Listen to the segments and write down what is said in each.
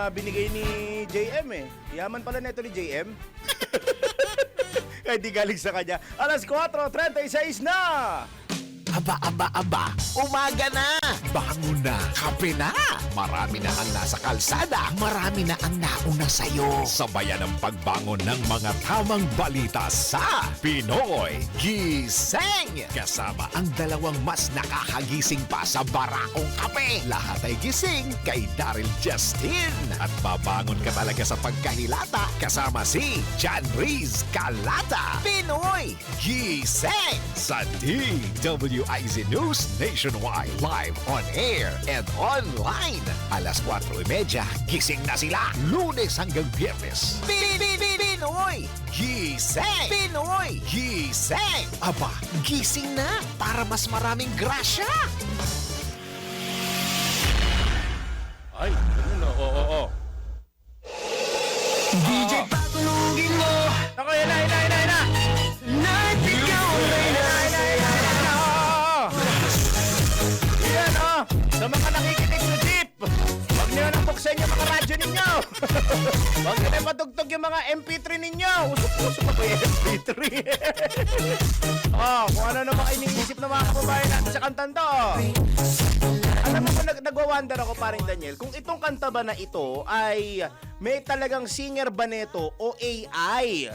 binigay ni JM eh. Yaman pala neto ni JM. Kaya di galing sa kanya. Alas 4:36 na! Aba, umaga na! Bangon na! Kape na! Marami na ang nasa kalsada, marami na ang nauna sa'yo. Sabayan ang pagbangon ng mga tamang balita sa Pinoy Gising! Kasama ang dalawang mas nakakagising pa sa Barakong Kape. Lahat ay gising kay Daryl Justin. At babangon ka talaga sa pagkahilata kasama si John Riz Calata. Pinoy Gising! Sa DWIZ News Nationwide, live on air and online. Alas 4:30, gising na sila. Lunes hanggang Biyernes. Pinoy Gising! Pinoy Gising! Aba, gising na para mas maraming grasya. Ay, ano? Oo. DJ patulugin mo. Ako, yan na! Night ikaw ay nasaya. Yan oh! Sa mga nakikinig sa jeep, huwag nyo nang buksan yung mga radyo ninyo. Huwag nyo nang patugtog yung mga MP3 ninyo. Usok-usok pa ba yung MP3? Oh, kung ano naman iniisip ng mga kababayan natin sa kantang to. Alam mo, nagwa-wonder ako, paring Daniel, kung itong kanta ba na ito ay may talagang singer ba nito o AI?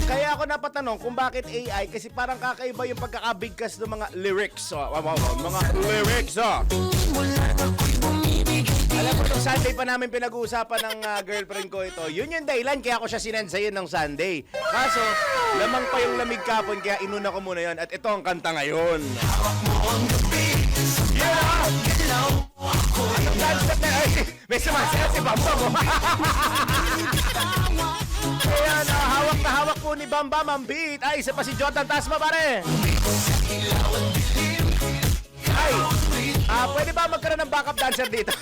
Kaya ako napatanong kung bakit AI, kasi parang kakaiba yung pagkakabigkas ng mga lyrics. Mga lyrics. Alam mo, itong Sunday pa namin pinag-uusapan ng girlfriend ko ito. Yun yung dahilan kaya ako siya sinend sa'yo ng Sunday. Kaso, lamang pa yung lamig kapon, kaya inuna ko muna yon. At ito ang kanta ngayon. Yeah! May sumasaya si Bamba mo. Kaya hawak na hawak po ni Bamba ang beat. Ay, isa pa si Jordan Tasma, pare. Ay, pwede ba magkaroon ng backup dancer dito?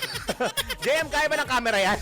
JM, kaya ba ng camera yan?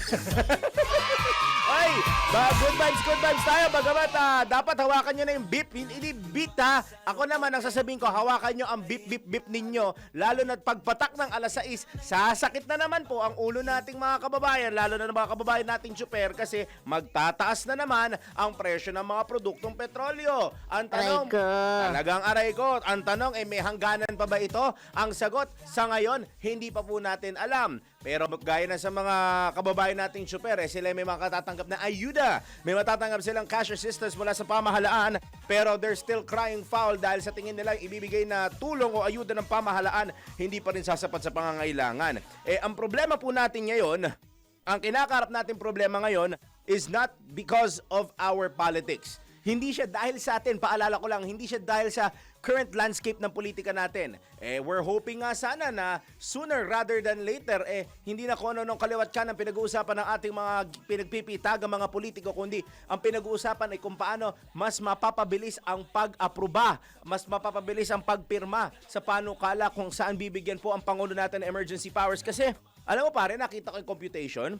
Ay, good vibes tayo. Bagamat dapat hawakan nyo na yung beep. Hindi beat ha. Ako naman ang sasabihin ko, hawakan nyo ang beep ninyo. Lalo na pagpatak ng alas 6, sasakit na naman po ang ulo nating mga kababayan. Lalo na ng mga kababayan nating super kasi magtataas na naman ang presyo ng mga produktong petrolyo. Ang tanong, talagang aray ko. Ang tanong, may hangganan pa ba ito? Ang sagot, sa ngayon, hindi pa po natin alam. Pero gaya na sa mga kababayan nating super, sila may makatatanggap na ayuda. May matatanggap silang cash assistance mula sa pamahalaan, pero they're still crying foul dahil sa tingin nila ibibigay na tulong o ayuda ng pamahalaan hindi pa rin sasapat sa pangangailangan. Ang problema po natin ngayon, ang kinakaharap natin problema ngayon is not because of our politics. Hindi siya dahil sa atin, paalala ko lang, hindi siya dahil sa current landscape ng politika natin. We're hoping nga sana na sooner rather than later, hindi na kung ano-anong kaliwat ka ng pinag-uusapan ng ating mga pinagpipitagang mga politiko, kundi ang pinag-uusapan ay kung paano mas mapapabilis ang pag-aproba, mas mapapabilis ang pagpirma sa panukala kung saan bibigyan po ang Pangulo natin ng emergency powers. Kasi, alam mo pare, nakita ko yung computation,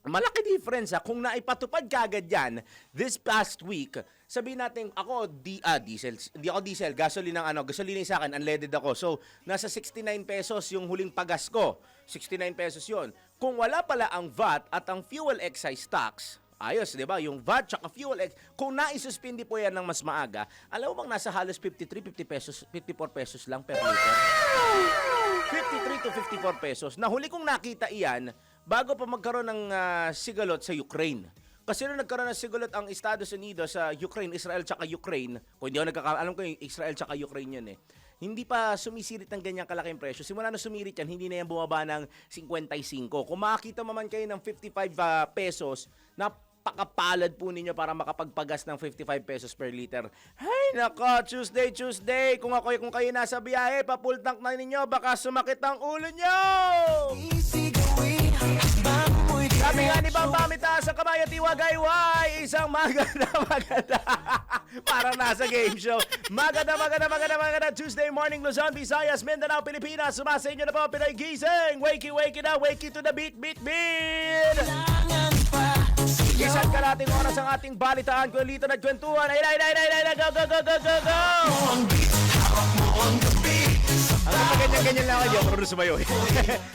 malaki difference kung naipatupad kagad yan this past week. Sabihin natin, ako diesel, hindi ako diesel, gasoline sa akin, unleaded ako. So, nasa 69 pesos yung huling pagas ko. 69 pesos yon. Kung wala pala ang VAT at ang fuel excise tax, ayos, di ba? Yung VAT at fuel excise, kung naisuspindi po yan ng mas maaga, alam mo bang nasa halos 53, 50 pesos, 54 pesos lang per liter? 53 to 54 pesos. Nahuli kong nakita iyan bago pa magkaroon ng sigalot sa Ukraine. Kasi nung nagkaroon ng sigalot ang Estados Unidos sa Ukraine, Israel tsaka Ukraine, kung hindi ako alam ko yung Israel tsaka Ukraine yun hindi pa sumisirit ng ganyang kalaking presyo. Simula na sumirit yan, hindi na yan bumaba ng 55. Kung makakita man kayo ng 55 pesos, napakapalad po ninyo para makapagpagas ng 55 pesos per liter. Ay, nako, Tuesday. Kung kayo nasa biyahe, pa-full tank na ninyo, baka sumakit ang ulo nyo! Sabi nga ni Bambamita sa Kamay at Iwagayway, isang maganda. Para nasa game show. Maganda. Tuesday morning, Luzon, Visayas, Mindanao, Pilipinas. Sumasa inyo na po, Pinoy Gising. Wakey na, wakey to the beat. Isang kalating oras ang ating balitaan, kwelitan at kwentuhan. Ay, go! Ang Ganyan-ganyan lang kayo, marunong sumayo.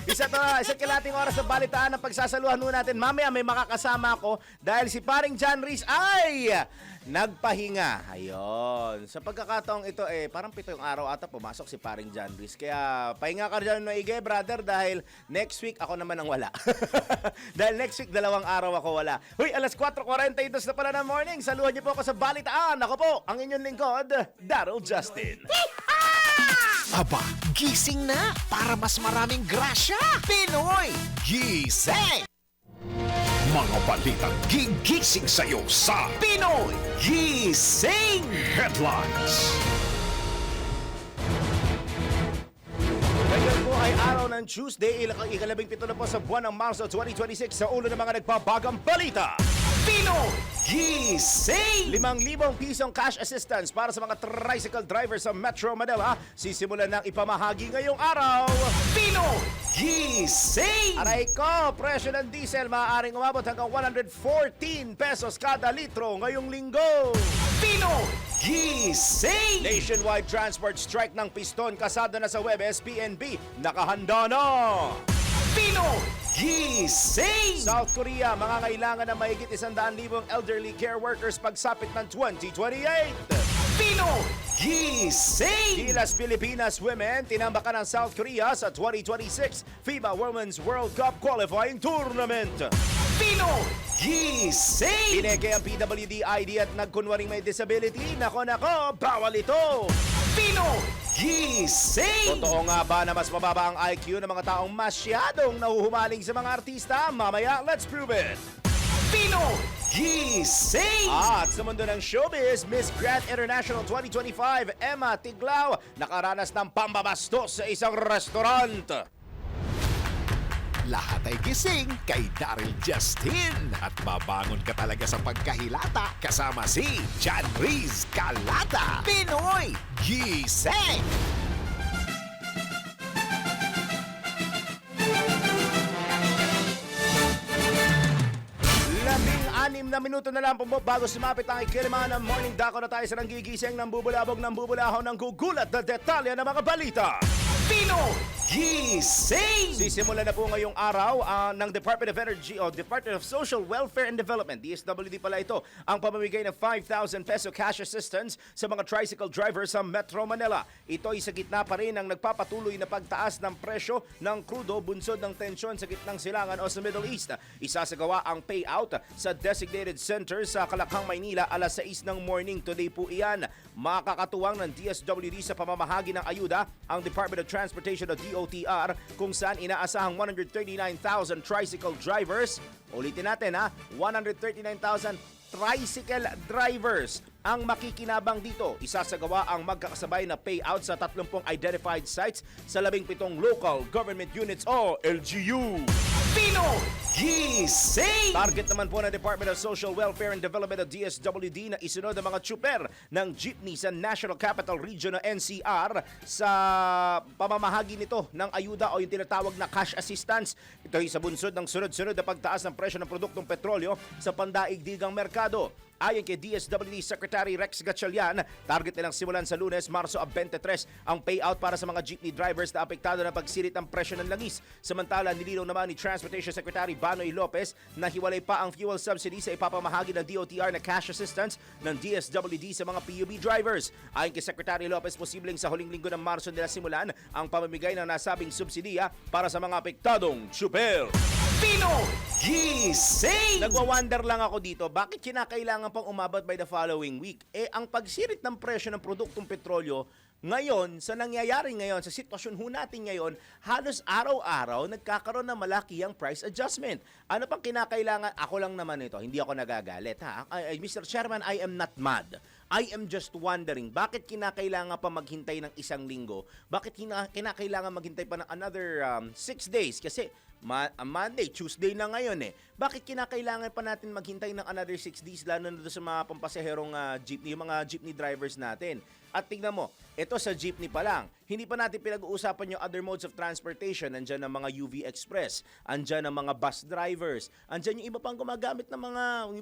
Isa't kalating oras ng balitaan ng pagsasaluhan muna natin. Mamaya may makakasama ako dahil si paring John Reese ay nagpahinga. Ayun. Sa pagkakataong ito, parang 7 araw ata pumasok si paring John Reese. Kaya pahinga ka dyan maigi, brother, dahil next week ako naman ang wala. Dahil next week, 2 araw ako wala. Huy, alas 4:42 na pala ng morning. Saluhan niyo po ako sa balitaan. Ako po, ang inyong lingkod, Daryl Justin. Aba, gising na para mas maraming grasya. Pinoy Gising! Mga balitang gigising sa'yo sa Pinoy Gising Headlines. Ngayon po ay araw ng Tuesday, ikalabing-7 na po sa buwan ng Marso 2026 sa ulo ng mga nagbabagang balita. Pinoy Gising! 5,000 pisong cash assistance para sa mga tricycle drivers sa Metro Manila. Sisimulan ng ipamahagi ngayong araw. Pinoy Gising! Aray ko, presyo ng diesel maaaring umabot hanggang 114 pesos kada litro ngayong linggo. Pinoy Gising! Nationwide transport strike ng piston kasada na sa Webes, PNB nakahanda na. Pinoy Gising! South Korea, mangangailangan ng mahigit 100,000 elderly care workers pagsapit ng 2028. Pinoy Gising! Gilas Pilipinas women tinambakan ng South Korea sa 2026 FIBA Women's World Cup Qualifying Tournament. Pinoy Gising! Pineke ang PWD ID at nagkunwaring may disability. Nako, bawal ito! Pinoy Gising! Totoo nga ba na mas mababa ang IQ ng mga taong masyadong nahuhumaling sa mga artista? Mamaya, let's prove it! Pinoy Gising! At sa mundo ng showbiz, Miss Grand International 2025, Emma Tiglao, nakaranas ng pambabastos sa isang restaurant. Lahat ay gising kay Daryl Justin at babangon ka talaga sa pagkahilata kasama si John Reese Calata. Pinoy Gising! 6 na minuto na lang po bago sumapit ang ikilima ng morning dako na tayo sa nanggigising ng bubulabog ng bubulahaw ng gugulat na detalye ng mga balita. Pinoy Gising! Sisimula na po ngayong araw ng Department of Energy o Department of Social Welfare and Development, DSWD pala ito, ang pamamigay ng 5,000 peso cash assistance sa mga tricycle drivers sa Metro Manila. Ito ay sa gitna pa rin ng nagpapatuloy na pagtaas ng presyo ng krudo bunsod ng tensyon sa gitnang silangan o sa Middle East. Isasagawa ang payout sa designated center sa Kalakhang, Maynila alas 6 ng morning. Today po iyan. Makakatuwang ng DSWD sa pamamahagi ng ayuda ang Department of Transportation o DOTR kung saan inaasahang 139,000 tricycle drivers. Ulitin natin 139,000 tricycle drivers ang makikinabang dito. Isasagawa ang magkakasabay na payout sa 30 identified sites sa 17 local government units o LGU. Pinoy Gising! Target naman po ng Department of Social Welfare and Development o DSWD na isunod ang mga tsuper ng jeepney sa National Capital Region o NCR sa pamamahagi nito ng ayuda o yung tinatawag na cash assistance. Ito ay sa bunsod ng sunod-sunod na pagtaas ng presyo ng produktong petrolyo sa pandaigdigang merkado. Ayon kay DSWD Secretary Rex Gatchalian, target nilang simulan sa Lunes, Marso 23 ang payout para sa mga jeepney drivers na apektado ng pagsirit ng presyo ng langis. Samantala, nilinaw naman ni Transportation Secretary Banoy Lopez na hiwalay pa ang fuel subsidy sa ipapamahagi ng DOTR na cash assistance ng DSWD sa mga PUB drivers. Ayon kay Secretary Lopez, posibleng sa huling linggo ng Marso nila simulan ang pamamigay ng nasabing subsidiya para sa mga apektadong tsuper. Pinoy Gising! Nagwa-wonder lang ako dito, bakit kinakailangan pang umabot by the following week? Ang pagsirit ng presyo ng produktong petrolyo, ngayon, sa nangyayari ngayon, sa sitwasyon ho natin ngayon, halos araw-araw nagkakaroon ng malakihang price adjustment. Ano pang kinakailangan? Ako lang naman ito, hindi ako nagagalit. Mr. Chairman, I am not mad. I am just wondering, bakit kinakailangan pa maghintay ng isang linggo? Bakit kinakailangan maghintay pa ng another 6 days? Kasi Monday, Tuesday na ngayon Bakit kinakailangan pa natin maghintay ng another 6 days lalo na sa mga pampasaherong jeepney, yung mga jeepney drivers natin? At tingnan mo, ito sa jeepney pa lang. Hindi pa natin pinag-uusapan yung other modes of transportation. Andyan ang mga UV Express, andyan ang mga bus drivers, andyan yung iba pang gumagamit ng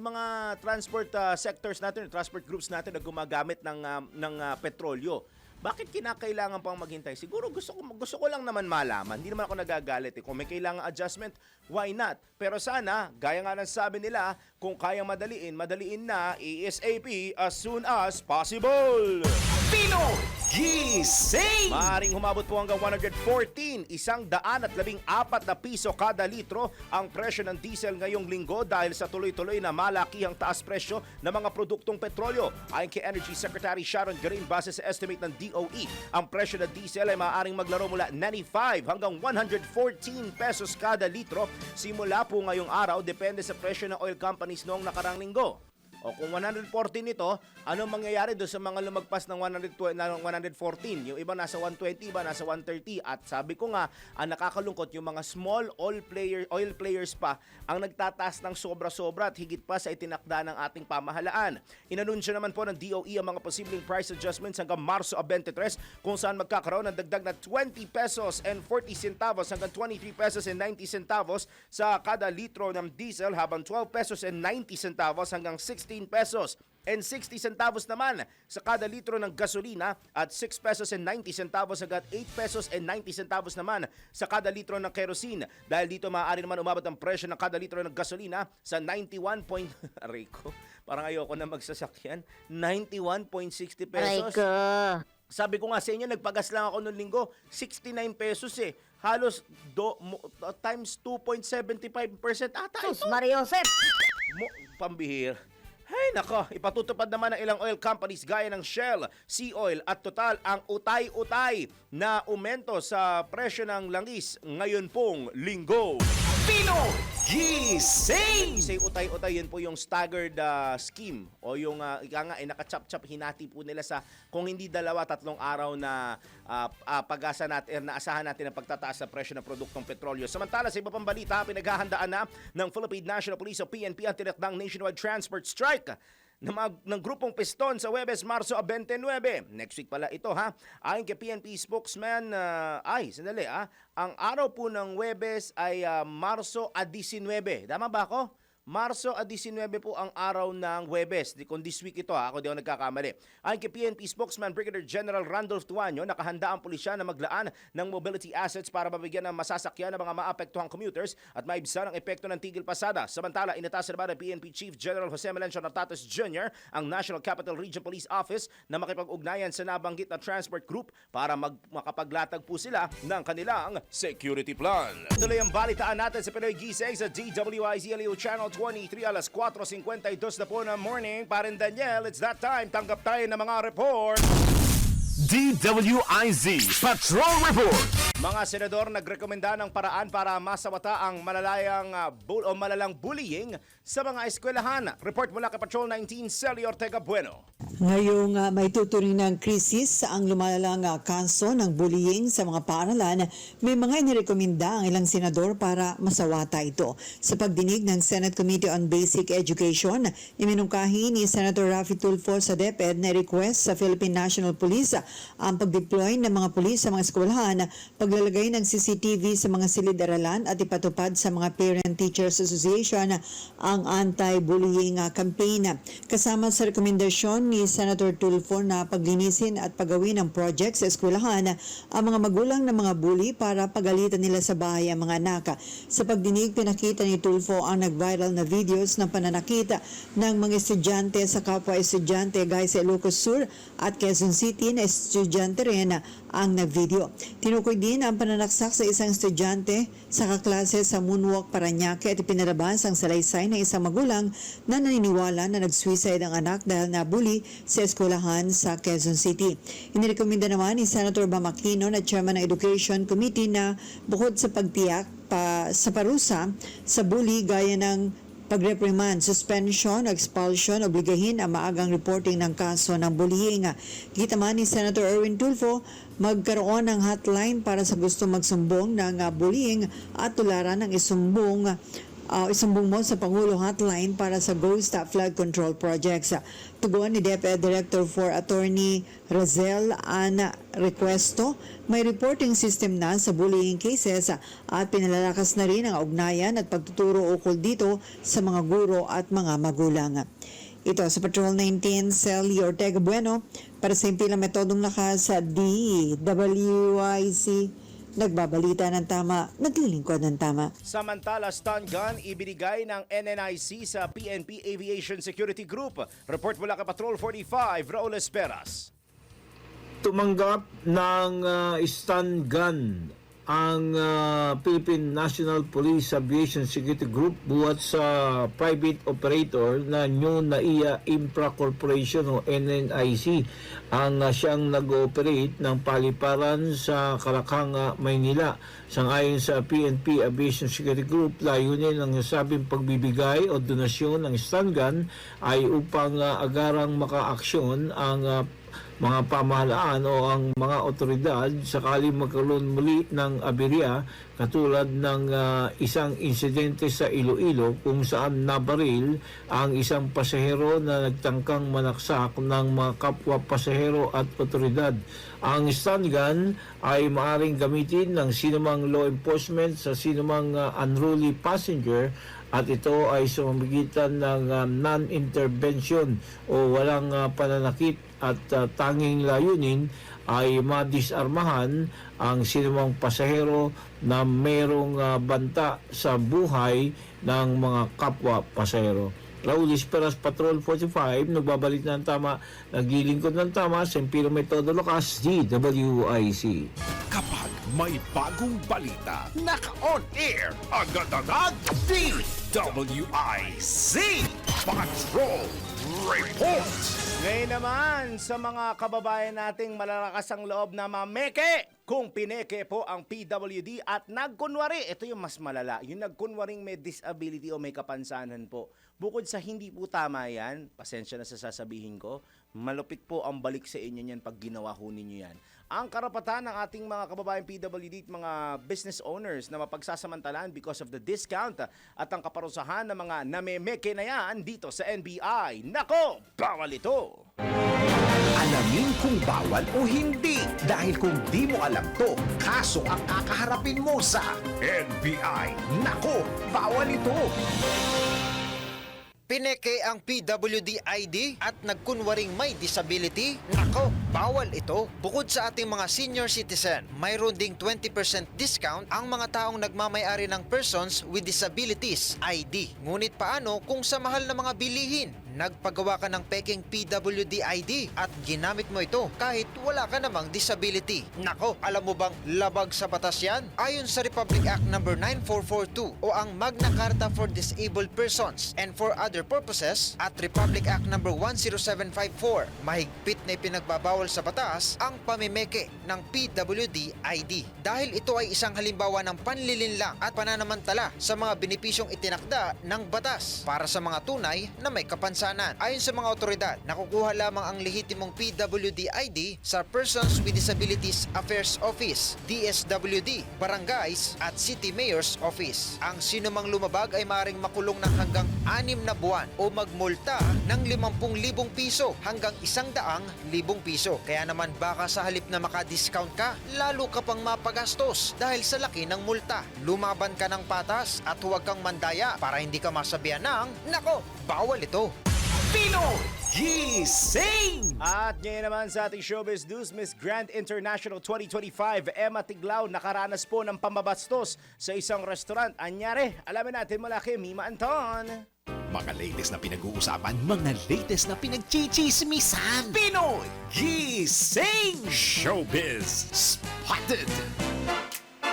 mga transport sectors natin, transport groups natin na gumagamit ng petrolyo. Bakit kinakailangan pang maghintay? Siguro gusto ko lang naman malaman. Hindi naman ako nagagalit. Kung may kailangan adjustment, why not? Pero sana, gaya nga ng sabi nila, kung kayang madaliin na ASAP as soon as possible. Pinoy Gising! Maaring humabot po hanggang 114, 114 na piso kada litro ang presyo ng diesel ngayong linggo dahil sa tuloy-tuloy na malakihang taas presyo ng mga produktong petrolyo. Ayon kay Energy Secretary Sharon Garin, base sa estimate ng DOE, ang presyo ng diesel ay maaaring maglaro mula 95 hanggang 114 pesos kada litro simula po ngayong araw, depende sa presyo ng oil companies noong nakarang linggo. O kung 114 ito, anong mangyayari doon sa mga lumagpas ng 114? Yung iba nasa 120, iba nasa 130. At sabi ko nga, ang nakakalungkot, yung mga small oil players pa ang nagtataas ng sobra-sobra at higit pa sa itinakda ng ating pamahalaan. Inanunsyo naman po ng DOE ang mga posibleng price adjustments hanggang Marso 23 kung saan magkakaroon ng dagdag na 20 pesos and 40 centavos hanggang 23 pesos and 90 centavos sa kada litro ng diesel, habang 12 pesos and 90 centavos hanggang 16 pesos and 60 centavos naman sa kada litro ng gasolina at 6 pesos and 90 centavos hanggang 8 pesos and 90 centavos naman sa kada litro ng kerosene. Dahil dito maaari naman umabot ang presyo ng kada litro ng gasolina sa 91 point... Aray ko, parang ayoko na magsasakyan. 91.60 pesos. Sabi ko nga sa inyo, nagpagas lang ako noong linggo, 69 pesos eh. Halos times 2.75% ata ito. Sus, Mariosep! Pambihir. Ay nako, ipatutupad naman ng ilang oil companies gaya ng Shell, Sea Oil at Total ang utay-utay na aumento sa presyo ng langis ngayon pong linggo. Pinoy Gising! Say utay-utay, yun po yung staggered scheme o yung nakachap-chap, hinati po nila sa kung hindi 2-3 araw na pag-asa natin, naasahan natin ang pagtataas sa presyo ng produktong petrolyo. Samantala, sa iba pang balita, pinaghahandaan na ng Philippine National Police o PNP ang tinakdang nationwide transport strike ng grupong Piston sa Huwebes, Marso 29. Next week pala ito ha. Ayon kay PNP spokesman, ang araw po ng Huwebes ay Marso 19. Tama ba ako? Marso 19 po ang araw ng Huwebes. Kung this week ito ha, ako di ako nagkakamali. Ayon kay PNP spokesman Brigadier General Randolph Tuanyo, nakahanda ang pulisya na maglaan ng mobility assets para mabigyan ng masasakyan ng mga maapektuhang commuters at maibsan ang epekto ng tigil pasada. Samantala, inatasan naman ng PNP Chief General Jose Melencio Nartates Jr. ang National Capital Region Police Office na makipag-ugnayan sa nabanggit na transport group para makapaglatag po sila ng kanilang security plan. Tuloy ang balitaan natin sa Pinoy Gising sa DWIZ LEO Channel 23, alas 4:52 na po ng morning. Parin Daniel, it's that time. Tanggap tayo ng mga report. DWIZ Patrol Report! Mga senador nagrekomenda ng paraan para masawata ang malalang bullying sa mga eskwelahan. Report mula kay Patrol 19, Celi Ortega Bueno. Ngayong may tuturing ng krisis ang lumalang kaso ng bullying sa mga paaralan, may mga inirekomenda ang ilang senador para masawata ito. Sa pagdinig ng Senate Committee on Basic Education, iminungkahi ni Senator Raffy Tulfo sa DepEd na request sa Philippine National Police ang pag-deploy ng mga pulis sa mga eskwelahan, paglalagay ng CCTV sa mga silid-aralan at ipatupad sa mga Parent Teachers Association ang anti-bullying campaign. Kasama sa rekomendasyon ni Senator Tulfo na paglinisin at paggawin ng project sa eskwelahan ang mga magulang ng mga bully para pagalitan nila sa bahay ang mga anak. Sa pagdinig, pinakita ni Tulfo ang nag-viral na videos ng pananakita ng mga estudyante sa kapwa estudyante gaya sa Ilocos Sur at Quezon City na estudyante rin ang nag-video. Tinukoy din ang pananaksak sa isang estudyante sa kaklase sa Moonwalk, Parañaque at ipinalabas ang salaysay ng isang magulang na naniniwala na nag-suicide ang anak dahil nabully sa eskwelahan sa Quezon City. Inirekomenda naman ni Senator Bam Aquino na chairman ng Education Committee na bukod sa pagtiyak sa parusa sa bully gaya ng pag-reprimand, suspension, expulsion, obligahin ang maagang reporting ng kaso ng bullying. Kita man ni Senator Erwin Tulfo, magkaroon ng hotline para sa gusto magsumbong ng bullying at tularan ng isumbong mo sa Pangulo hotline para sa Go Stop Flood Control Projects. Tugon ni DepEd Director for Attorney Razel Ana Requesto, may reporting system na sa bullying cases at pinalalakas na rin ang ugnayan at pagtuturo ukol dito sa mga guro at mga magulang. Ito sa Patrol 19, Sally Ortega Bueno para sa impilang metodong lakas sa DWIC. Nagbabalita ng tama, naglilingkod ng tama. Samantala, stun gun ibinigay ng NNIC sa PNP Aviation Security Group. Report mula kay Patrol 45, Raul Esperas. Tumanggap ng stun gun ang Philippine National Police Aviation Security Group buhat sa private operator na New NAIA Infra Corporation o NNIC ang siyang nag-ooperate ng paliparan sa Kalakhang, Maynila. Sangayon sa PNP Aviation Security Group, layunin ng nasabing pagbibigay o donasyon ng stun gun ay upang agarang makaaksyon ang mga pamahalaan o ang mga otoridad sakali magkaroon muli ng aberya katulad ng isang insidente sa Iloilo kung saan nabaril ang isang pasahero na nagtangkang manaksak ng mga kapwa pasahero at otoridad. Ang stun gun ay maaring gamitin ng sinumang law enforcement sa sinumang unruly passenger at ito ay sa pamamagitan ng non-intervention o walang pananakit at tanging layunin ay madisarmahan ang sinumang pasahero na mayroong banta sa buhay ng mga kapwa pasahero. Raul Esperas, Patrol 45, nagbabalik ng tama, naglilingkod ng tama sa Impiro Metodo Lucas, DWIC. Kapag may bagong balita, naka-on air, agad-agad, DWIC Patrol Report. Ngayon naman, sa mga kababayan nating malalakas ang loob na mameke, kung pineke po ang PWD at nagkunwari, ito yung mas malala, yung nagkunwaring may disability o may kapansanan po. Bukod sa hindi po tama yan, pasensya na sa sasabihin ko, malupit po ang balik sa inyo yan pag ginawa ho ninyo yan. Ang karapatan ng ating mga kababayan PWD at mga business owners na mapagsasamantalaan because of the discount at ang kaparusahan ng mga namemeke na yan dito sa NBI. Nako, bawal ito! Alamin kung bawal o hindi. Dahil kung di mo alam to, kaso ang kakaharapin mo sa NBI. Nako, bawal ito. Pineke ang PWD ID at nagkunwaring may disability? Nako, bawal ito. Bukod sa ating mga senior citizen, mayroon ding 20% discount ang mga taong nagmamay-ari ng persons with disabilities ID. Ngunit paano kung sa mahal na mga bilihin? Nagpagawa ka ng peking PWD ID at ginamit mo ito kahit wala ka namang disability. Nako, alam mo bang labag sa batas yan? Ayon sa Republic Act No. 9442 o ang Magna Carta for Disabled Persons and for Other Purposes at Republic Act No. 10754, mahigpit na ipinagbabawal sa batas ang pamimeke ng PWD ID dahil ito ay isang halimbawa ng panlilinlang at pananamantala sa mga benepisyong itinakda ng batas para sa mga tunay na may kapansanan. Ayon sa mga otoridad, nakukuha lamang ang lehitimong PWD ID sa Persons with Disabilities Affairs Office, DSWD, Barangays at City Mayor's Office. Ang sinumang lumabag ay maaaring makulong ng hanggang 6 na buwan o magmulta ng 50,000 piso hanggang 100,000 piso. Kaya naman baka sa halip na makadiscount ka, lalo ka pang mapagastos dahil sa laki ng multa. Lumaban ka ng patas at huwag kang mandaya para hindi ka masabihan ng, nako, bawal ito. Pinoy Gising! At ngayon naman sa ating showbiz news, Miss Grand International 2025, Emma Tiglao nakaranas po ng pambabastos sa isang restaurant. Anyari, alamin natin mula kay Mima Anton. Mga latest na pinag-uusapan, mga latest na pinagchichismisan. Pinoy Gising! Showbiz Spotted!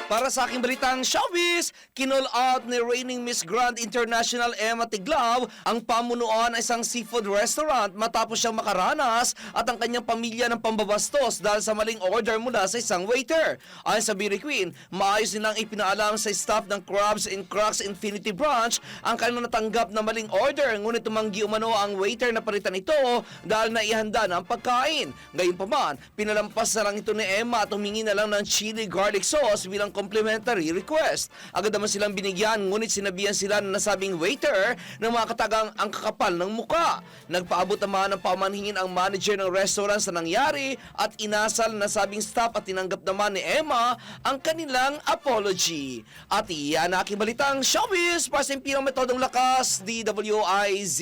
Para sa aking balitang showbiz, kinall out ni reigning Miss Grand International Emma Tiglao ang pamunuan ng isang seafood restaurant matapos siyang makaranas at ang kanyang pamilya ng pambabastos dahil sa maling order mula sa isang waiter. Ayon sa Beauty Queen, maayos nilang ipinaalam sa staff ng Crabs and Cracks Infinity Branch ang kanilang natanggap na maling order, ngunit tumanggi umano ang waiter na palitan ito dahil naihanda na ang pagkain. Gayunpaman, pinalampas na lang ito ni Emma at humingi na lang ng chili garlic sauce bilang complimentary request. Agad naman silang binigyan, ngunit sinabihan sila na nasabing waiter ng mga katagang ang kakapal ng muka. Nagpaabot naman ng pamanhingin ang manager ng restaurant sa nangyari at inasal na sabing staff at tinanggap naman ni Emma ang kanilang apology. At iyan ang aking balitang showbiz para sa impirang metodong lakas, DWIZ.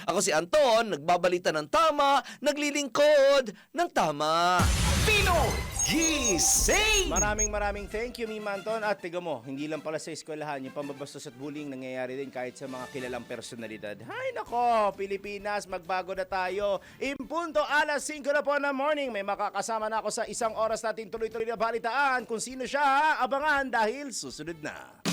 Ako si Anton, nagbabalita ng tama, naglilingkod ng tama. Pino Gising! Maraming thank you, Mima Anton. At tiga mo, hindi lang pala sa eskwelahan, yung pambabastos at bullying nangyayari din kahit sa mga kilalang personalidad. Hay nako, Pilipinas, magbago na tayo. Impunto alas 5 na po ng morning. May makakasama na ako sa isang oras natin tuloy-tuloy na balitaan. Kung sino siya, abangan dahil susunod na.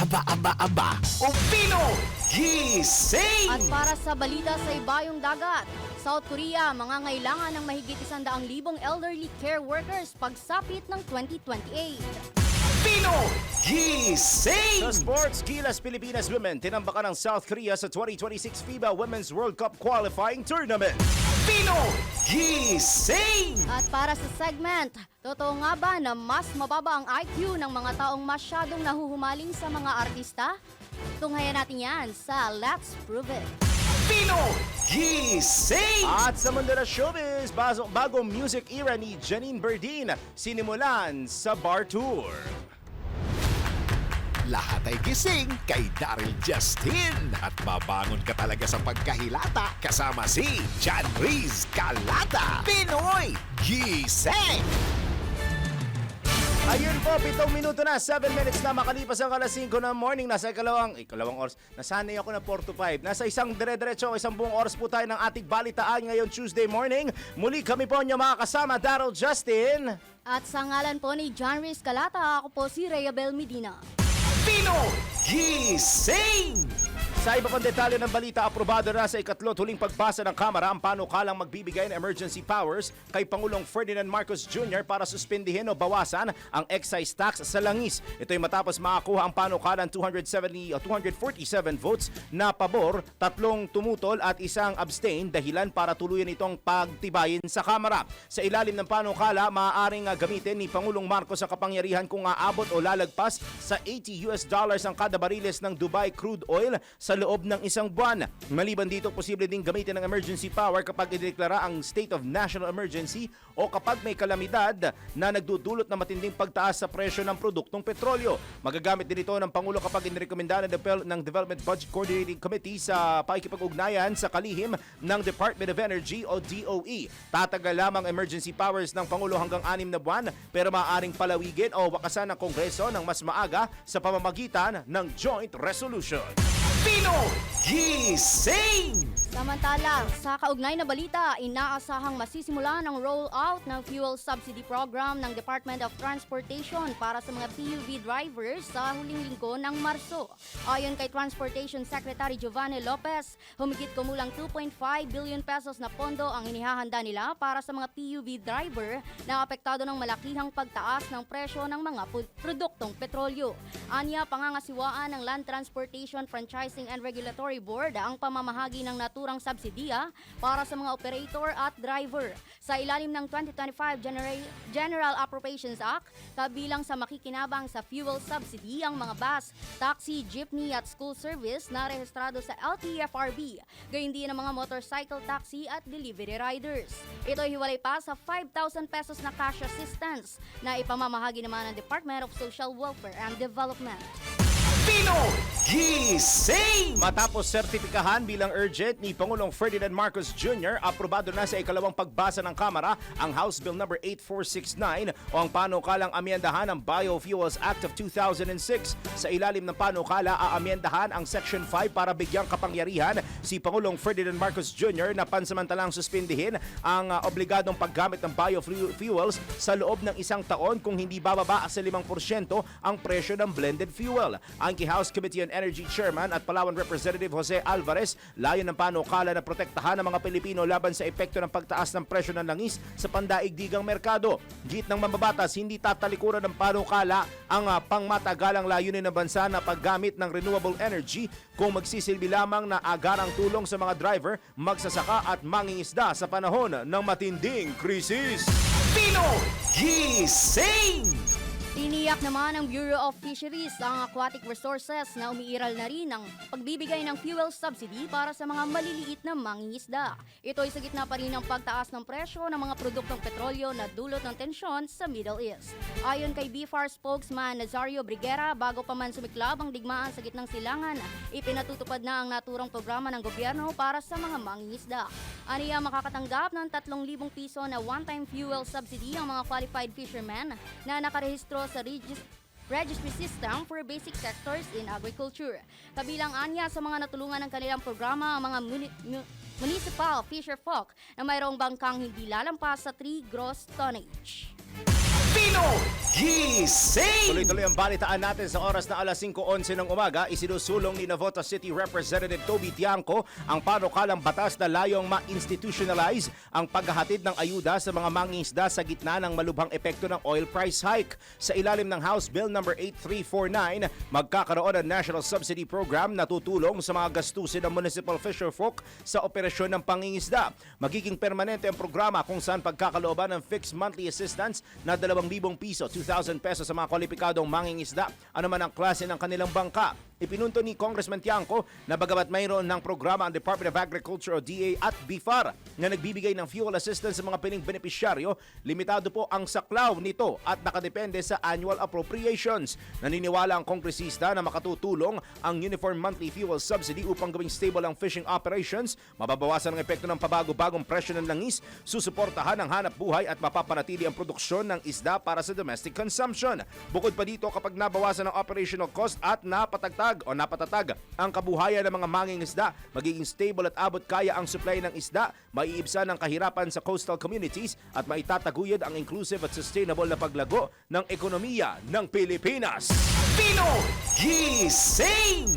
Aba, Pino Gising! At para sa balita sa ibayong dagat, South Korea mangangailangan ng mahigit 100,000 elderly care workers pagsapit ng 2028. Pino Gising! Sa sports, Gilas Pilipinas Women tinambakan ng South Korea sa 2026 FIBA Women's World Cup Qualifying Tournament. Pino Gising! At para sa segment, totoo nga ba na mas mababa ang IQ ng mga taong masyadong nahuhumaling sa mga artista? Tunghayan natin yan sa Let's Prove It. Pino Gising! At sa mundo ng showbiz, bagong music era ni Janine Berdin sinimulan sa bar tour. Lahat ay gising kay Daryl Justin at mabangon ka talaga sa pagkahilata kasama si John Riz Calata. Pinoy Gising! Ayun po, 7 minuto na, 7 minutes na makalipas ang alas 5 ng morning. Nasa ikalawang oras. Nasanay ako na 4 to 5. Nasa isang dire-diretso, isang buong oras po tayo ng ating balitaan ngayon Tuesday morning. Muli kami po niyo makakasama, Daryl Justin. At sa ngalan po ni John Riz Calata, ako po si Rayabel Medina. Pino Gising! Sa iba pang detalye ng balita, aprobado na sa ikatlot huling pagbasa ng Kamara ang panukalang magbibigay ng emergency powers kay Pangulong Ferdinand Marcos Jr. para suspindihin o bawasan ang excise tax sa langis. Ito'y matapos makakuha ang panukalang 247 votes na pabor, 3 tumutol at 1 abstain, dahilan para tuluyan itong pagtibayin sa Kamara. Sa ilalim ng panukala, maaaring gamitin ni Pangulong Marcos ang kapangyarihan kung aabot o lalagpas sa $80 ang kada bariles ng Dubai crude oil sa loob ng isang buwan. Maliban dito, posible ding gamitin ng emergency power kapag ideklara ang state of national emergency o kapag may kalamidad na nagdudulot na matinding pagtaas sa presyo ng produktong petrolyo. Magagamit din ito ng Pangulo kapag inirekomenda ng Development Budget Coordinating Committee sa pakikipag-ugnayan sa kalihim ng Department of Energy o DOE. Tatagal lamang emergency powers ng Pangulo hanggang 6 na buwan pero maaaring palawigin o wakasan ng Kongreso ng mas maaga sa pamamagitan ng joint resolution. Pino Gising! Samantala, sa kaugnay na balita, inaasahang masisimulan ang rollout ng fuel subsidy program ng Department of Transportation para sa mga PUV drivers sa huling linggo ng Marso. Ayon kay Transportation Secretary Giovanni Lopez, humigit kumulang 2.5 billion pesos na pondo ang inihahanda nila para sa mga PUV driver na apektado ng malakihang pagtaas ng presyo ng mga produktong petrolyo. Anya, pangangasiwaan ng Land Transportation Franchising and Regulatory Board ang pamamahagi ng naturang subsidiya para sa mga operator at driver. Sa ilalim ng 2025 General Appropriations Act, kabilang sa makikinabang sa fuel subsidy ang mga bus, taxi, jeepney at school service na rehistrado sa LTFRB, gayon din ang mga motorcycle taxi at delivery riders. Ito ay hiwalay pa sa 5,000 pesos na cash assistance na ipamamahagi naman ng Department of Social Welfare and Development. Pino Gising! Matapos sertipikahan bilang urgent ni Pangulong Ferdinand Marcos Jr., aprobado na sa ikalawang pagbasa ng Kamara ang House Bill No. 8469 o ang panukalang amyendahan ng Biofuels Act of 2006. Sa ilalim ng panukala, aamyendahan ang Section 5 para bigyang kapangyarihan si Pangulong Ferdinand Marcos Jr. na pansamantalang suspindihin ang obligadong paggamit ng biofuels sa loob ng 1 taon kung hindi bababa sa 5% ang presyo ng blended fuel. Ang House Committee on Energy Chairman at Palawan Representative Jose Alvarez, layon ng panukala na protektahan ng mga Pilipino laban sa epekto ng pagtaas ng presyo ng langis sa pandaigdigang merkado. Git ng mambabatas, hindi tatalikuran ng panukala ang pangmatagalang layunin ng bansa na paggamit ng renewable energy kung magsisilbi lamang na agarang tulong sa mga driver, magsasaka at mangingisda sa panahon ng matinding krisis. Pino Gising! Tiniyak naman ng Bureau of Fisheries ang aquatic resources na umiiral na rin ng pagbibigay ng fuel subsidy para sa mga maliliit na mangingisda. Ito ay sa gitna pa rin ng pagtaas ng presyo ng mga produktong petrolyo na dulot ng tensyon sa Middle East. Ayon kay BFAR spokesman Nazario Briguera, bago pa man sumiklab ang digmaan sa gitnang silangan, ipinatutupad na ang naturang programa ng gobyerno para sa mga mangingisda. Aniya makakatanggap ng 3,000 piso na one-time fuel subsidy ang mga qualified fishermen na nakarehistro sa registry system for basic sectors in agriculture. Kabilang anya sa mga natulungan ng kanilang programa ang mga municipal fisher folk na mayroong bangkang hindi lalampas sa 3 gross tonnage. Gising! Tuloy-tuloy ang balitaan natin sa oras na alas 5:11 ng umaga. Isinusulong ni Navotas City Representative Toby Tiangco ang panukalang batas na layong ma-institutionalize ang paghahatid ng ayuda sa mga mangingisda sa gitna ng malubhang epekto ng oil price hike. Sa ilalim ng House Bill No. 8349, magkakaroon ng National Subsidy Program na tutulong sa mga gastusin ng municipal fisherfolk sa operasyon ng pangingisda. Magiging permanente ang programa kung saan pagkakalooban ng fixed monthly assistance na 2,000 piso, 2,000 pesos sa mga kwalipikadong mangingisda, ano man ang klase ng kanilang bangka. Ipinunto ni Congressman Tiangco na bagamat mayroon ng programa ang Department of Agriculture o DA at BFAR na nagbibigay ng fuel assistance sa mga piling benepisyaryo, limitado po ang saklaw nito at nakadepende sa annual appropriations. Naniniwala ang kongresista na makatutulong ang Uniform Monthly Fuel Subsidy upang gawing stable ang fishing operations, mababawasan ang epekto ng pabago-bagong presyo ng langis, susuportahan ang hanap buhay at mapapanatili ang produksyon ng isda para sa domestic consumption. Bukod pa dito, kapag nabawasan ang operational cost at napatatag ang kabuhayan ng mga mangingisda, magiging stable at abot kaya ang supply ng isda, maiibsan ang kahirapan sa coastal communities at maitataguyod ang inclusive at sustainable na paglago ng ekonomiya ng Pilipinas. Gising!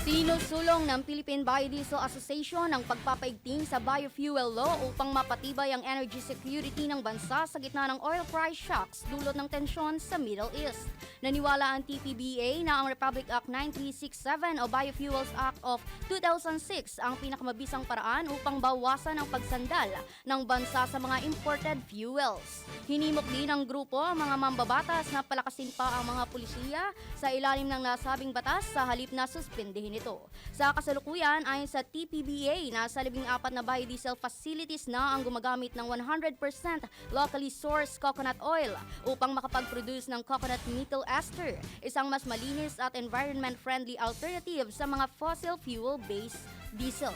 Sinusulong ng Philippine Biodiesel Association ang pagpapaigting sa biofuel law upang mapatibay ang energy security ng bansa sa gitna ng oil price shocks dulot ng tensyon sa Middle East. Naniwala ang TPBA na ang Republic Act 9367 o Biofuels Act of 2006 ang pinakamabisang paraan upang bawasan ang pagsandal ng bansa sa mga imported fuels. Hinimok din ng grupo ang mga mambabatas na palakasin pa ang mga pulisiya sa ilalim ng nasabing batas sa halip na suspindihin ito. Sa kasalukuyan, ayon sa TPBA, nasa 14 na biodiesel facilities na ang gumagamit ng 100% locally sourced coconut oil upang makapag-produce ng coconut methyl ester, isang mas malinis at environment-friendly alternative sa mga fossil fuel-based diesel.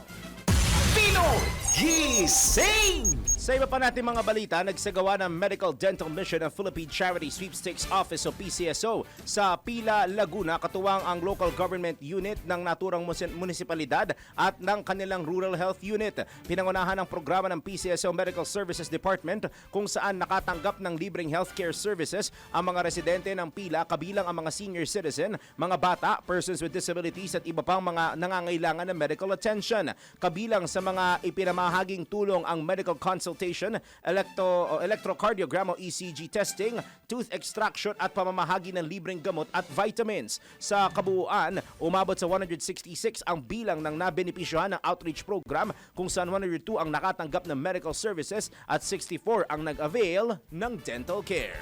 Gising! Sa iba pa natin mga balita, nagsagawa ng Medical Dental Mission ng Philippine Charity Sweepstakes Office o PCSO sa Pila, Laguna, katuwang ang local government unit ng naturang munisipalidad at ng kanilang rural health unit. Pinangunahan ang programa ng PCSO Medical Services Department kung saan nakatanggap ng libreng healthcare services ang mga residente ng Pila, kabilang ang mga senior citizen, mga bata, persons with disabilities at iba pang mga nangangailangan ng medical attention. Kabilang sa mga ipinamahaging tulong ang medical consultation, electrocardiogram o ECG testing, tooth extraction at pamamahagi ng libreng gamot at vitamins. Sa kabuuan, umabot sa 166 ang bilang ng nabenepisyohan ng outreach program kung saan 102 ang nakatanggap ng medical services at 64 ang nag-avail ng dental care.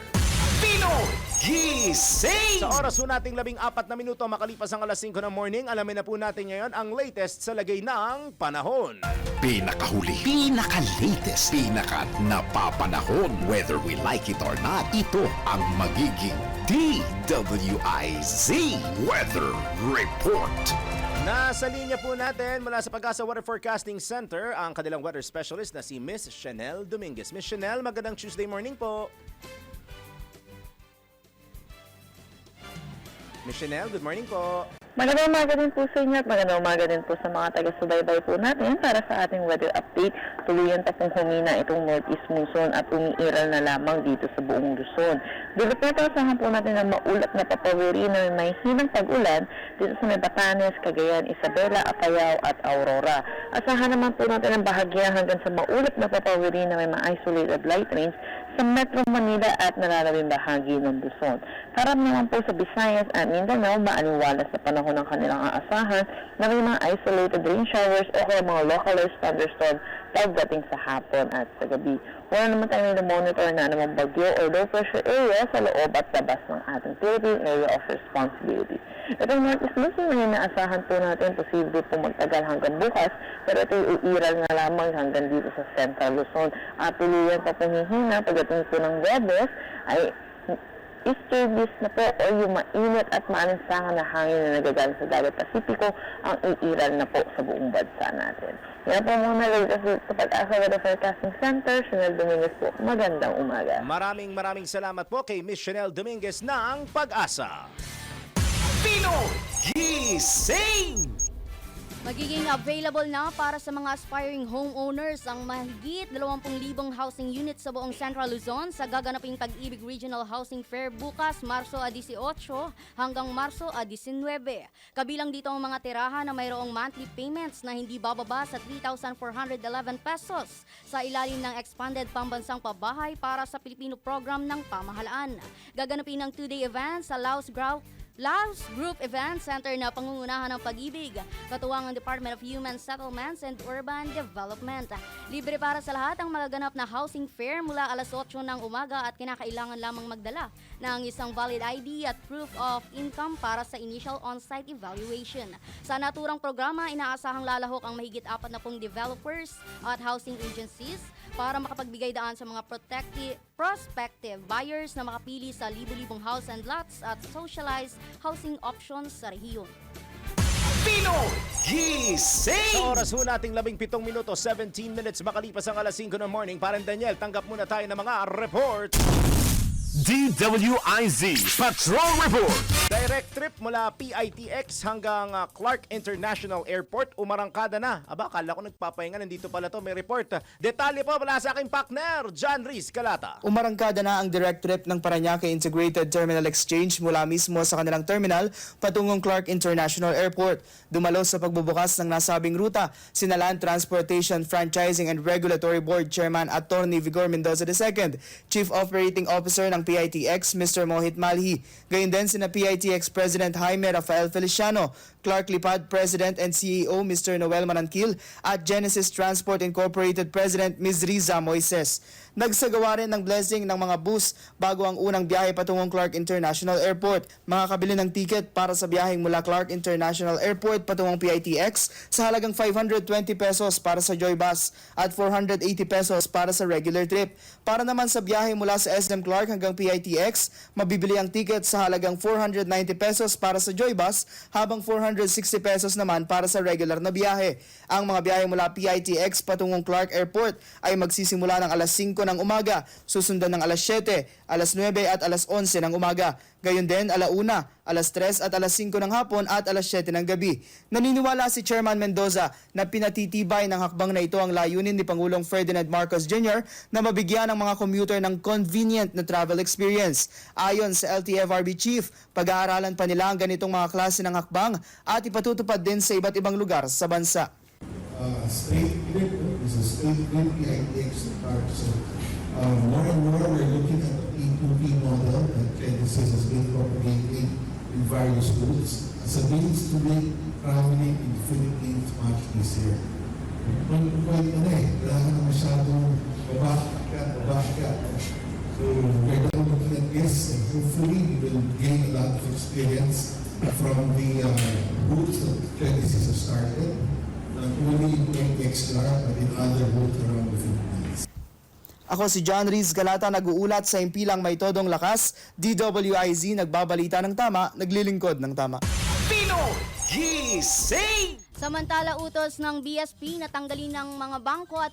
Gising! Sa oras po nating 14 na minuto makalipas ang alas 5 ng morning, alamin na po natin ngayon ang latest sa lagay ng panahon. Pinakahuli, pinaka-latest, pinaka-napapanahon. Whether we like it or not, ito ang magiging DWIZ Weather Report. Nasa linya po natin mula sa Pag-asa Weather Forecasting Center ang kanilang weather specialist na si Miss Chanel Dominguez. Miss Chanel, magandang Tuesday morning po. Miss Chanel, good morning po. Magandang umaga din po sa inyo at magandang umaga din po sa mga taga-subaybay po natin para sa ating weather update. Tuluyan pa pong humina itong northeast monsoon at umiiral na lamang dito sa buong Luzon. Dito po asahan po natin ang maulat na papawiri na may hinang pag-ulan dito sa may Batanes, Cagayan, Isabela, Apayao at Aurora. Asahan naman po natin ang bahagya hanggang sa maulat na papawiri na may ma-isolated light rains sa Metro Manila at nalalawing bahagi ng Luzon. Para naman po sa Visayas at Mindanao, maaliwalas sa panahon panahon ng kanilang aasahan na may mga isolated rain showers o kaya mga localized thunderstorm pagdating sa hapon at sa gabi. Wala naman tayo monitor na anumang bagyo or low pressure area sa loob at labas ng ating Philippine Area of Responsibility. Itong Northeast monsoon na inaasahan po natin, posible po magtagal hanggang bukas, pero ito iiral na lamang hanggang dito sa Central Luzon. At tuluyan pa pong hihina pagdating po ng Webes ay easterlies na po o yung mainit at maalinsangan na hangin na nagagaling sa dagat Pasipiko ang iiral na po sa buong bansa natin. Yan po muna latest sa Pag-asa Weather Forecasting Center. Chanel Dominguez po, magandang umaga. Maraming salamat po kay Miss Chanel Dominguez ng Pag-asa. Gising! Magiging available na para sa mga aspiring homeowners ang mahigit 20,000 housing units sa buong Central Luzon sa gaganaping Pag-ibig Regional Housing Fair bukas Marso 18 hanggang Marso 19. Kabilang dito ang mga tirahan na mayroong monthly payments na hindi bababa sa 3,411 pesos sa ilalim ng Expanded Pambansang Pabahay para sa Pilipino Program ng Pamahalaan. Gaganapin ng 2-day event sa Laos Group Event Center na pangungunahan ng Pag-ibig, katuwang ng Department of Human Settlements and Urban Development. Libre para sa lahat ang magaganap na housing fair mula alas 8 ng umaga at kinakailangan lamang magdala ng isang valid ID at proof of income para sa initial on-site evaluation. Sa naturang programa, inaasahang lalahok ang mahigit 40 developers at housing agencies para makapagbigay daan sa mga prospective buyers na makapili sa libu-libong house and lots at socialized housing options sa rehiyon. Gising! Sa oras ho nating 17 minuto, 17 minutes makalipas ang alas 5 ng morning. Parang Daniel, tanggap muna tayo ng mga report. DWIZ Patrol Report. Direct trip mula PITX hanggang Clark International Airport. Umarangkada na. Aba, kala ko nagpapahinga. Nandito pala to. May report. Detalye po mula sa aking partner, John Riz Calata. Umarangkada na ang direct trip ng Parañaque Integrated Terminal Exchange mula mismo sa kanilang terminal patungong Clark International Airport. Dumalo sa pagbubukas ng nasabing ruta, sina Land Transportation Franchising and Regulatory Board Chairman Atty. Vigor Mendoza II, Chief Operating Officer ng PITX, Mr. Mohit Malhi. Gayon din sina PITX President Jaime Rafael Feliciano, Clark Lipad President and CEO Mr. Noel Mananquil at Genesis Transport Incorporated President Ms. Riza Moises. Nagsagawa rin ng blessing ng mga bus bago ang unang biyahe patungong Clark International Airport. Makakabili ng ticket para sa biyaheng mula Clark International Airport patungong PITX sa halagang 520 pesos para sa Joy Bus at 480 pesos para sa regular trip. Para naman sa biyahe mula sa SM Clark hanggang PITX, mabibili ang ticket sa halagang 490 pesos para sa Joy Bus habang 460 pesos naman para sa regular na biyahe. Ang mga biyahe mula PITX patungong Clark Airport ay magsisimula ng alas 5 ng umaga, susundan ng alas 7, alas 9 at alas 11 ng umaga. Gayon din alauna, alas 3 at alas 5 ng hapon at alas 7 ng gabi. Naniniwala si Chairman Mendoza na pinatitibay ng hakbang na ito ang layunin ni Pangulong Ferdinand Marcos Jr. na mabigyan ng mga commuter ng convenient na travel experience. Ayon sa LTFRB Chief, pag-aaralan pa nila ang ganitong mga klase ng hakbang at ipatutupad din sa iba't ibang lugar sa bansa. State grid is a state grid PITX part. So more and more we're looking at the P2P model that Genesis has been propagating in various routes as a means to make traveling in the Philippines much easier. Kung kailangan na masyadong babaka. So we're now looking at this and hopefully we will gain a lot of experience from the routes that Genesis has started. Not only in XLR but in other routes around the Philippines. Ako si John Riz Galata, nag-uulat sa impilang may todong lakas. DWIZ, nagbabalita ng tama, naglilingkod ng tama. Gising! Samantala, utos ng BSP na tanggalin ng mga bangko at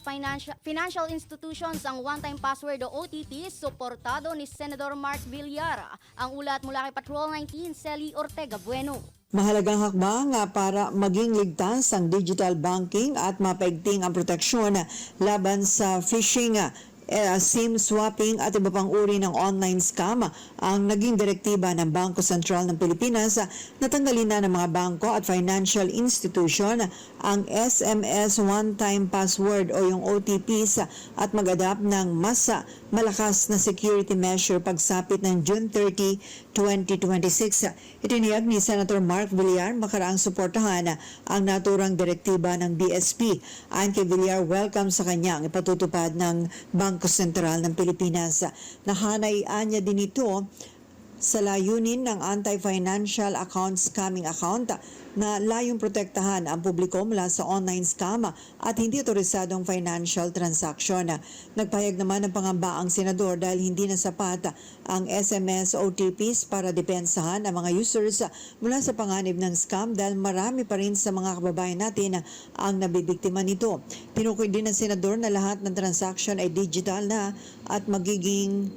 financial institutions ang one-time password o OTP, suportado ni Senador Mark Villar. Ang ulat mula kay Patrol 19, Celi Ortega Bueno. Mahalagang hakbang para maging ligtas ang digital banking at mapaigting ang proteksyon laban sa phishing. SIM swapping at iba pang uri ng online scam ang naging direktiba ng Bangko Sentral ng Pilipinas na tanggalin na ng mga bangko at financial institution ang SMS one-time password o yung OTPs at mag-adapt ng mas malakas na security measure pagsapit ng June 30, 2026. Itiniyag ni Senator Mark Villar makaraang suportahan ang naturang direktiba ng BSP. Ayon kay Villar, welcome sa kanya ang ipatutupad ng Bangko Sentral ng Pilipinas. Nahanay-anya din ito sa layunin ng Anti-Financial Account Scamming Account na layong protektahan ang publiko mula sa online scam at hindi otorisadong financial transaction. Nagpahayag naman ng pangamba ang senador dahil hindi na sapat ang SMS OTPs para depensahan ang mga users mula sa panganib ng scam dahil marami pa rin sa mga kababayan natin ang nabibiktima nito. Tinukoy din ng senador na lahat ng transaction ay digital na at maging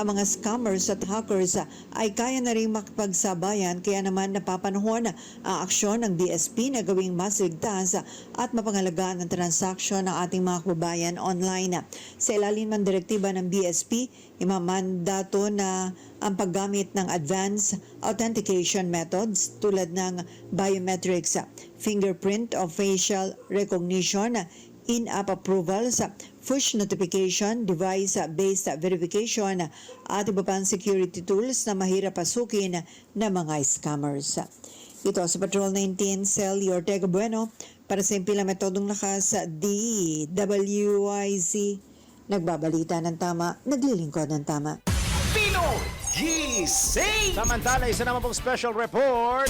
ang mga scammers at hackers ay kaya na rin makipagsabayan kaya naman napapanahon ang aksyon ng BSP na gawing mas ligtas at mapangalagaan ang transaksyon ng ating mga kababayan online. Sa ilalim ng direktiba ng BSP, imamandato na ang paggamit ng advanced authentication methods tulad ng biometrics, fingerprint o facial recognition, in-app approvals, push notification, device-based verification at iba pang security tools na mahirap pasukin ng mga scammers. Ito sa Patrol 19, Celly Ortega Bueno para sa impilang metodong lakas DWIZ. Nagbabalita ng tama, naglilingkod ng tama. Pinoy Gising! Samantala, isa naman pong special report.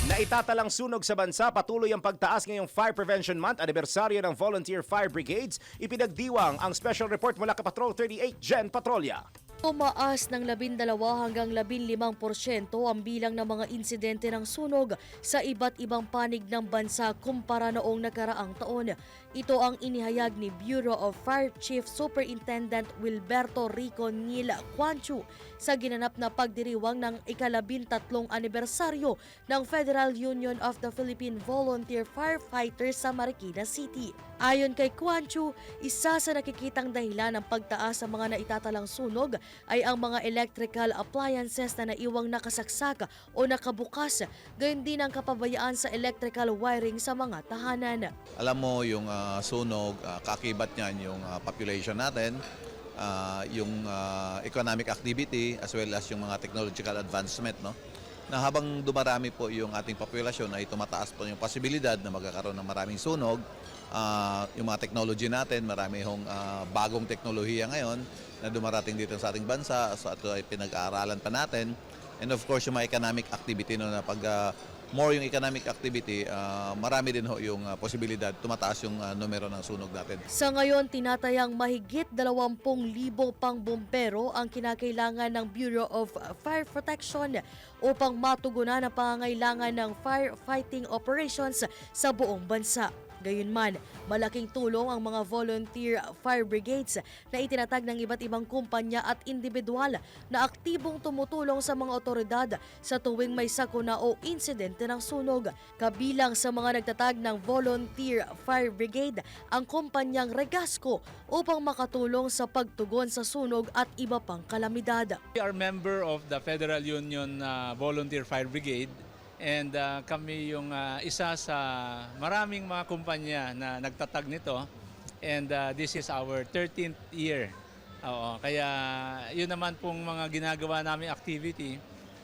Naitatalang sunog sa bansa, patuloy ang pagtaas ngayong Fire Prevention Month, anibersaryo ng Volunteer Fire Brigades. Ipinagdiwang ang special report mula kay Patrol 38, Jen Patrolya. Tumaas ng 12 hanggang 15% ang bilang ng mga insidente ng sunog sa iba't ibang panig ng bansa kumpara noong nakaraang taon. Ito ang inihayag ni Bureau of Fire Chief Superintendent Wilberto Rico Nil Quanchu sa ginanap na pagdiriwang ng ika-13 anibersaryo ng Federal Union of the Philippine Volunteer Firefighters sa Marikina City. Ayon kay Quanchu, isa sa nakikitang dahilan ng pagtaas sa mga naitatalang sunog ay ang mga electrical appliances na naiwang nakasaksak o nakabukas, gayon din ang kapabayaan sa electrical wiring sa mga tahanan. Alam mo yung sunog, kaakibat niyan yung population natin, yung economic activity as well as yung mga technological advancement, no? Na habang dumarami po yung ating populasyon ay tumataas po yung posibilidad na magkakaroon ng maraming sunog. Yung mga technology natin, marami hong bagong teknolohiya ngayon na dumarating dito sa ating bansa, so ito ay pinag-aaralan pa natin. And of course, yung mga economic activity, no, na pag more yung economic activity, marami din ho yung posibilidad, tumataas yung numero ng sunog natin. Sa ngayon, tinatayang mahigit 20,000 pang bumbero ang kinakailangan ng Bureau of Fire Protection upang matugunan ang pangangailangan ng firefighting operations sa buong bansa. Gayunman, malaking tulong ang mga volunteer fire brigades na itinatag ng iba't ibang kumpanya at individual na aktibong tumutulong sa mga otoridad sa tuwing may sakuna o insidente ng sunog. Kabilang sa mga nagtatag ng volunteer fire brigade ang kumpanyang Regasco upang makatulong sa pagtugon sa sunog at iba pang kalamidad. We are member of the Federal Union Volunteer Fire Brigade. And kami yung isa sa maraming mga kumpanya na nagtatag nito. And this is our 13th year. Kaya yun naman pong mga ginagawa naming activity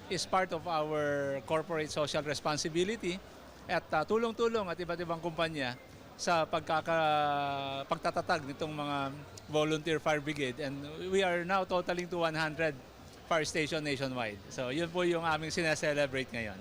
is part of our corporate social responsibility at tulong-tulong at iba't ibang kumpanya sa pagtatatag nitong mga volunteer fire brigade. And we are now totaling to 100 fire station nationwide. So yun po yung aming sineselebrate ngayon.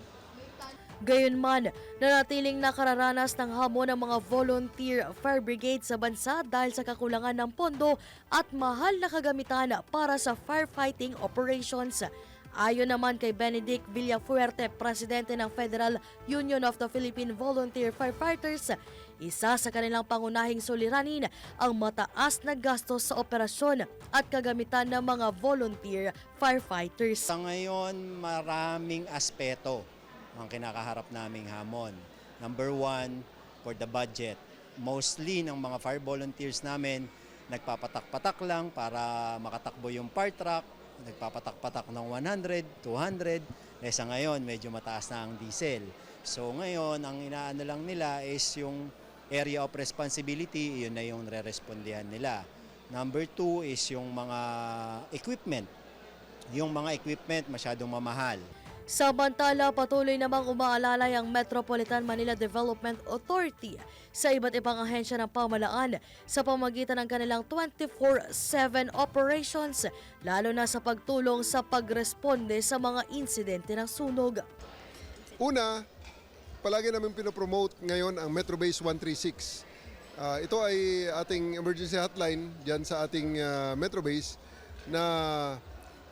Gayunman, nanatiling nakararanas ng hamon ng mga volunteer fire brigade sa bansa dahil sa kakulangan ng pondo at mahal na kagamitan para sa firefighting operations. Ayon naman kay Benedict Villafuerte, presidente ng Federal Union of the Philippine Volunteer Firefighters, isa sa kanilang pangunahing suliranin ang mataas na gastos sa operasyon at kagamitan ng mga volunteer firefighters. Sa ngayon, maraming aspeto ang kinakaharap naming hamon. Number one, for the budget. mostly ng mga fire volunteers namin, nagpapatak-patak lang para makatakbo yung fire truck, nagpapatak-patak ng 100, 200, sa ngayon medyo mataas na ang diesel. So ngayon, ang inaano lang nila is yung area of responsibility, yun na yung re-respondihan nila. Number 2 is yung mga equipment. Yung mga equipment masyadong mamahal. Samantala, patuloy namang umaalalay ang Metropolitan Manila Development Authority sa iba't ibang ahensya ng pamahalaan sa pamamagitan ng kanilang 24/7 operations, lalo na sa pagtulong sa pagresponde sa mga insidente ng sunog. Una, palagi namin pinopromote ngayon ang Metro Base 136. Ito ay ating emergency hotline dyan sa ating Metro Base na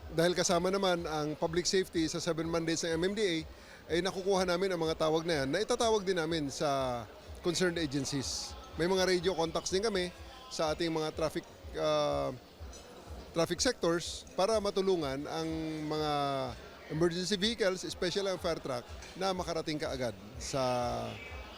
dahil kasama naman ang public safety sa 7 mandates ng MMDA, ay nakukuha namin ang mga tawag na yan na itatawag din namin sa concerned agencies. May mga radio contacts din kami sa ating mga traffic sectors para matulungan ang mga emergency vehicles, especially ang fire truck, na makarating kaagad sa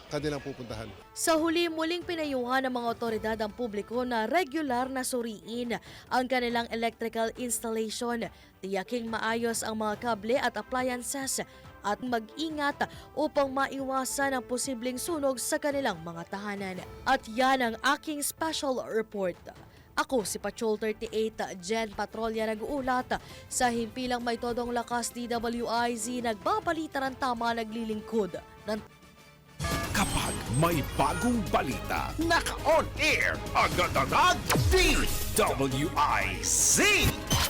kanilang pupuntahan. Sa huli, muling pinayuhan ng mga otoridad ang publiko na regular na suriin ang kanilang electrical installation, tiyaking maayos ang mga kable at appliances at mag-ingat upang maiwasan ang posibleng sunog sa kanilang mga tahanan. At yan ang aking special report. Ako si Patrol 38 Jen Patrolya nag-uulat sa himpilang may todong lakas DWIZ, nagbabalita ng tama, naglilingkod ng Kapag may bagong balita, naka-on air, agad-agad, DWIZ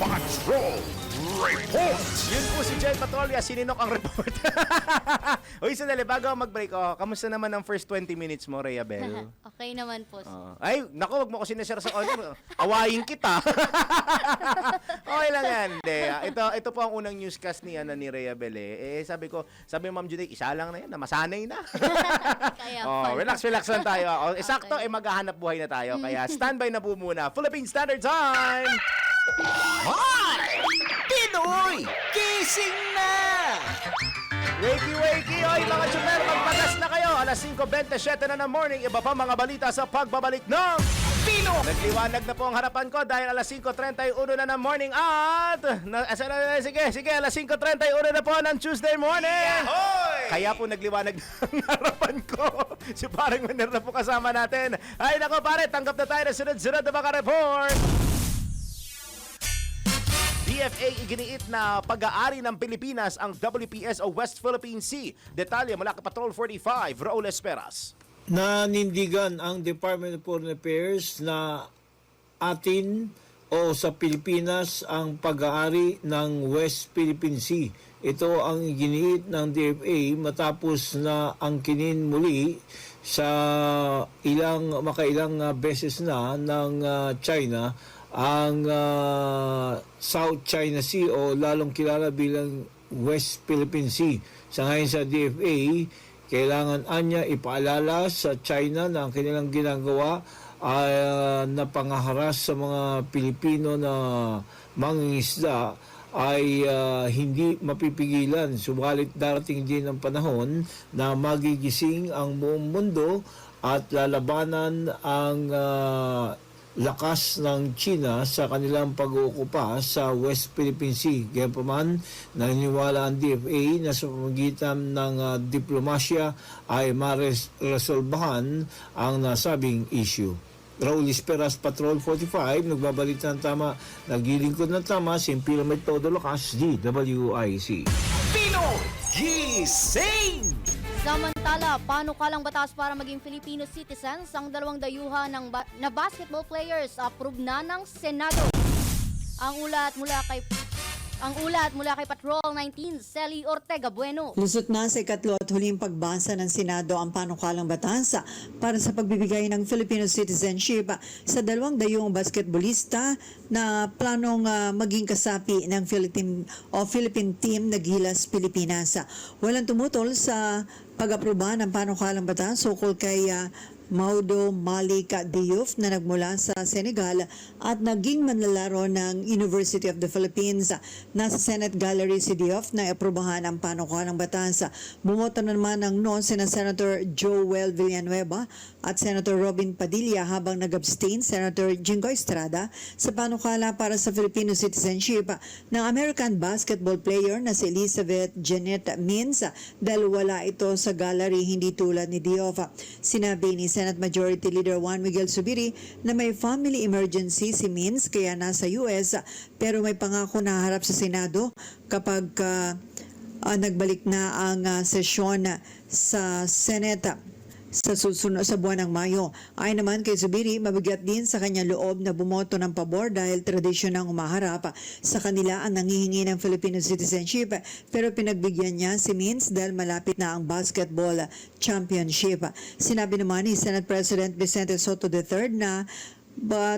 Patrol Report! Yun po si Jen Patrolya, sininok ang report. Uy, sandali, bago mag-break, kamusta naman ang first 20 minutes mo, Rhea Bel? Okay naman po. Ay, naku, wag mo ko sinashare sa audio. Awayin kita. Okay lang yan. Ito po ang unang newscast ni Rhea Bel. Sabi Ma'am Juday, isa lang na yan, na masanay na. Kaya Relax lang tayo. Sakto, maghahanap buhay na tayo. Kaya standby na po muna. Philippine Standard Time! Hi! Pinoy! Gising na! Wakey! Oy, mga tsuper, magpagas na kayo. Alas 5:27 na ng morning. Iba pa mga balita sa pagbabalik ng Pino! Nagliwanag na po ang harapan ko dahil alas 5:31 na ng morning at... Sige, alas 5:31 na po ng Tuesday morning. Yahoy! Kaya po nagliwanag na ang harapan ko. Si parang Manir na po kasama natin. Ay, nako pare, tanggap na tayo na sunod-sunod na mga report. DFA iginiit na pag-aari ng Pilipinas ang WPS o West Philippine Sea. Detalye mula kay Patrol 45, Raul Esperas. Nanindigan ang Department of Foreign Affairs na atin o sa Pilipinas ang pag-aari ng West Philippine Sea. Ito ang iginiit ng DFA matapos na angkinin muli sa makailang beses na ng China ang South China Sea o lalong kilala bilang West Philippine Sea. Sa ngayon sa DFA, kailangan anya ipaalala sa China na ang kanilang ginagawa ay na pangaharas sa mga Pilipino na mangingisda ay hindi mapipigilan. Subalit darating din ang panahon na magigising ang buong mundo at lalabanan ang lakas ng China sa kanilang pag-uukupa sa West Philippine Sea. Gayapaman, naniniwala ang DFA na sa pamamagitan ng diplomasya ay maresolbahan ang nasabing issue. Raul Esperas, Patrol 45, nagbabalita ng tama, nagilingkod ng tama, simple may todo lakas, DWIC. Pino Gising! Samantala, panukalang batas para maging Filipino citizens ang dalawang dayuhan na basketball players approve na ng Senado. Ang ulat mula kay Patrol 19, Celi Ortega Bueno. Lusot na sa ikatlo at huling pagbasa ng Senado ang panukalang batas para sa pagbibigay ng Filipino citizenship sa dalawang dayuhang basketballista na planong maging kasapi ng Philippine team na Gilas Pilipinas. Walang tumutol sa pag-aproba ng panukalang batas ukol kay Maodo Malik Diouf na nagmula sa Senegal at naging manlalaro ng University of the Philippines. Nasa Senate Gallery si Diouf na aprubahan ang panukalang batas. Bumoto naman ng no sina Senator Joel Villanueva at Senator Robin Padilla habang nag-abstain Senator Jingoy Estrada sa panukala para sa Filipino citizenship ng American basketball player na si Elizabeth Janet Mins dahil wala ito sa gallery, hindi tulad ni Diouf. Sinabi ni Senate Majority Leader Juan Miguel Zubiri na may family emergency si Mins kaya nasa US pero may pangako na harap sa Senado kapag nagbalik na ang sesyon sa Senate sa susunod sa buwan ng Mayo. Ayon naman kay Zubiri, mabigat din sa kanya loob na bumoto ng pabor dahil tradisyon ng umaharap sa kanila ang nangihingi ng Filipino citizenship pero pinagbigyan niya si Mins dahil malapit na ang basketball championship. Sinabi naman ni Senate President Vicente Soto III na